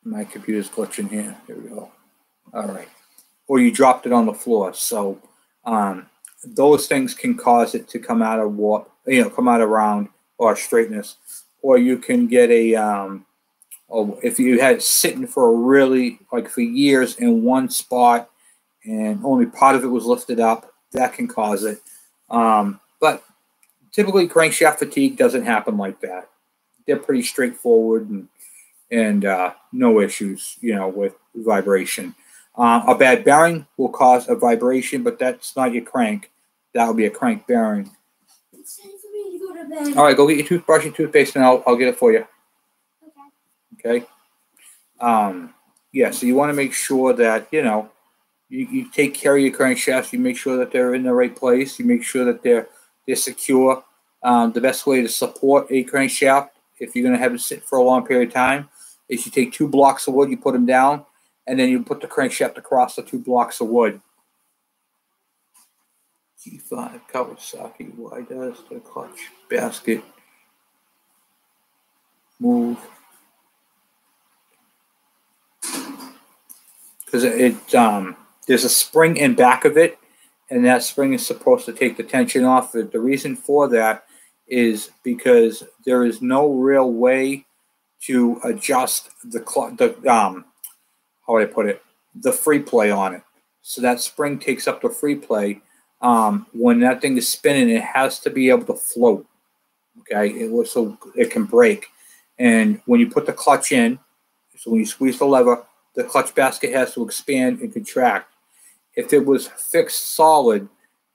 My computer's glitching here. Here we go. All right. Or you dropped it on the floor. So those things can cause it to come out of warp, you know, come out of round or straightness. Or you can get a, if you had it sitting for a really, like for years in one spot and only part of it was lifted up, that can cause it. But typically crankshaft fatigue doesn't happen like that. They're pretty straightforward and no issues, you know, with vibration. A bad bearing will cause a vibration, but that's not your crank. That'll be a crank bearing. It's time for me to go to bed. All right, go get your toothbrush and toothpaste, and I'll get it for you. Okay. Yeah, so you want to make sure that, you know, you take care of your crankshafts. You make sure that they're in the right place. You make sure that they're secure. The best way to support a crankshaft, if you're going to have it sit for a long period of time, is you take 2 blocks of wood, you put them down, and then you put the crankshaft across the 2 blocks of wood. G5 Kawasaki. Why does the clutch basket move? Because there's a spring in back of it, and that spring is supposed to take the tension off. The reason for that is because there is no real way to adjust how would I put it, the free play on it. So that spring takes up the free play. When that thing is spinning, it has to be able to float. Okay, so it can break. And when you put the clutch in, so when you squeeze the lever, the clutch basket has to expand and contract. If it was fixed solid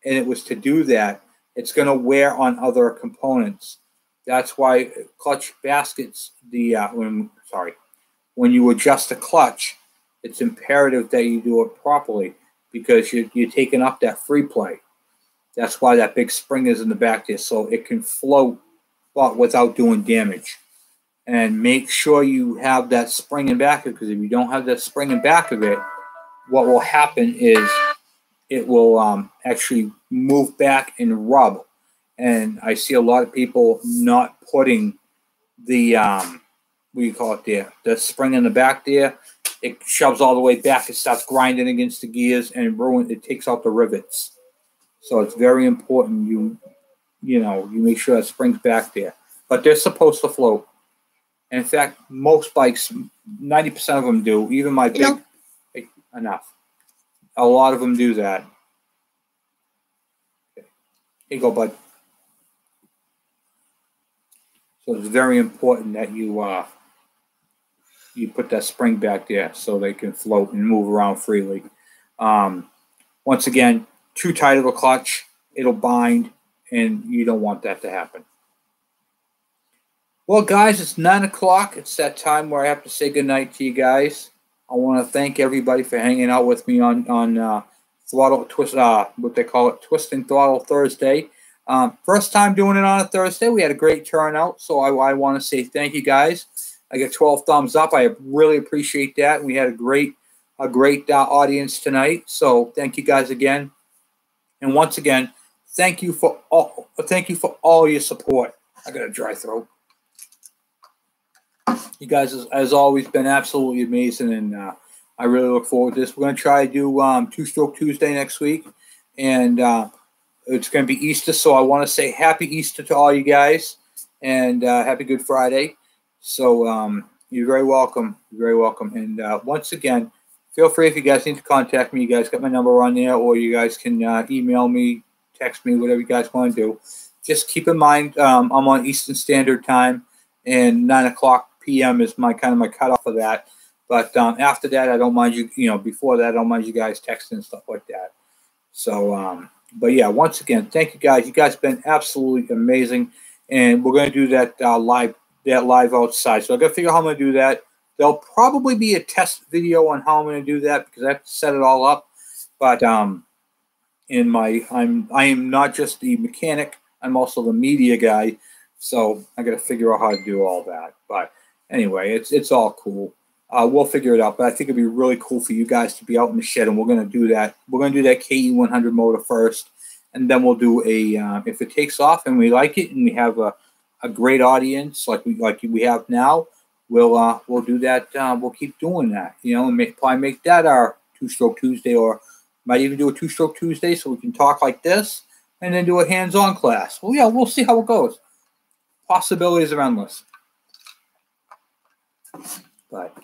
and it was to do that, it's going to wear on other components. That's why clutch baskets, when you adjust the clutch, it's imperative that you do it properly because you're taking up that free play. That's why that big spring is in the back there, so it can float but without doing damage. And make sure you have that spring in back of it, because if you don't have that spring in back of it, what will happen is it will actually move back and rub. And I see a lot of people not putting the, what do you call it there, the spring in the back there. It shoves all the way back. It starts grinding against the gears and it takes out the rivets. So it's very important you make sure that spring's back there. But they're supposed to float. And in fact, most bikes, 90% of them do. Even my big, hey, enough. A lot of them do that. Okay. Here you go, bud. So it's very important that you put that spring back there so they can float and move around freely. Once again, too tight of a clutch, it'll bind, and you don't want that to happen. Well, guys, it's 9 o'clock. It's that time where I have to say goodnight to you guys. I want to thank everybody for hanging out with me on Throttle Twist, what they call it, Twist and Throttle Thursday. First time doing it on a Thursday. We had a great turnout, so I want to say thank you guys. I get 12 thumbs up. I really appreciate that. We had a great audience tonight, so thank you guys again. And once again, thank you for all your support. I got a dry throat. You guys, as always, been absolutely amazing, and I really look forward to this. We're going to try to do Two-Stroke Tuesday next week, and it's going to be Easter, so I want to say Happy Easter to all you guys, and Happy Good Friday. So you're very welcome. You're very welcome. And once again, feel free if you guys need to contact me. You guys got my number on there, or you guys can email me, text me, whatever you guys want to do. Just keep in mind I'm on Eastern Standard Time, and 9 o'clock p.m. is my cutoff for that. But after that, I don't mind you. Before that, I don't mind you guys texting and stuff like that. So, but yeah, once again, thank you guys. You guys have been absolutely amazing, and we're going to do that live outside. So I got to figure out how I'm going to do that. There'll probably be a test video on how I'm going to do that because I have to set it all up. But I am not just the mechanic. I'm also the media guy. So I got to figure out how to do all that. But anyway, it's all cool. We'll figure it out. But I think it'd be really cool for you guys to be out in the shed, and we're going to do that. We're going to do that KE100 motor first, and then we'll do a if it takes off and we like it and we have a great audience like we have now, we'll do that. We'll keep doing that, and probably make that our Two-Stroke Tuesday, or might even do a Two-Stroke Tuesday so we can talk like this, and then do a hands-on class. Well, yeah, we'll see how it goes. Possibilities are endless. But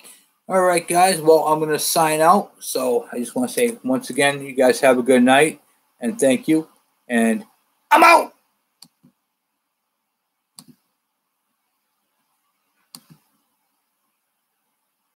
all right, guys. Well, I'm going to sign out. So I just want to say once again, you guys have a good night, and thank you. And I'm out.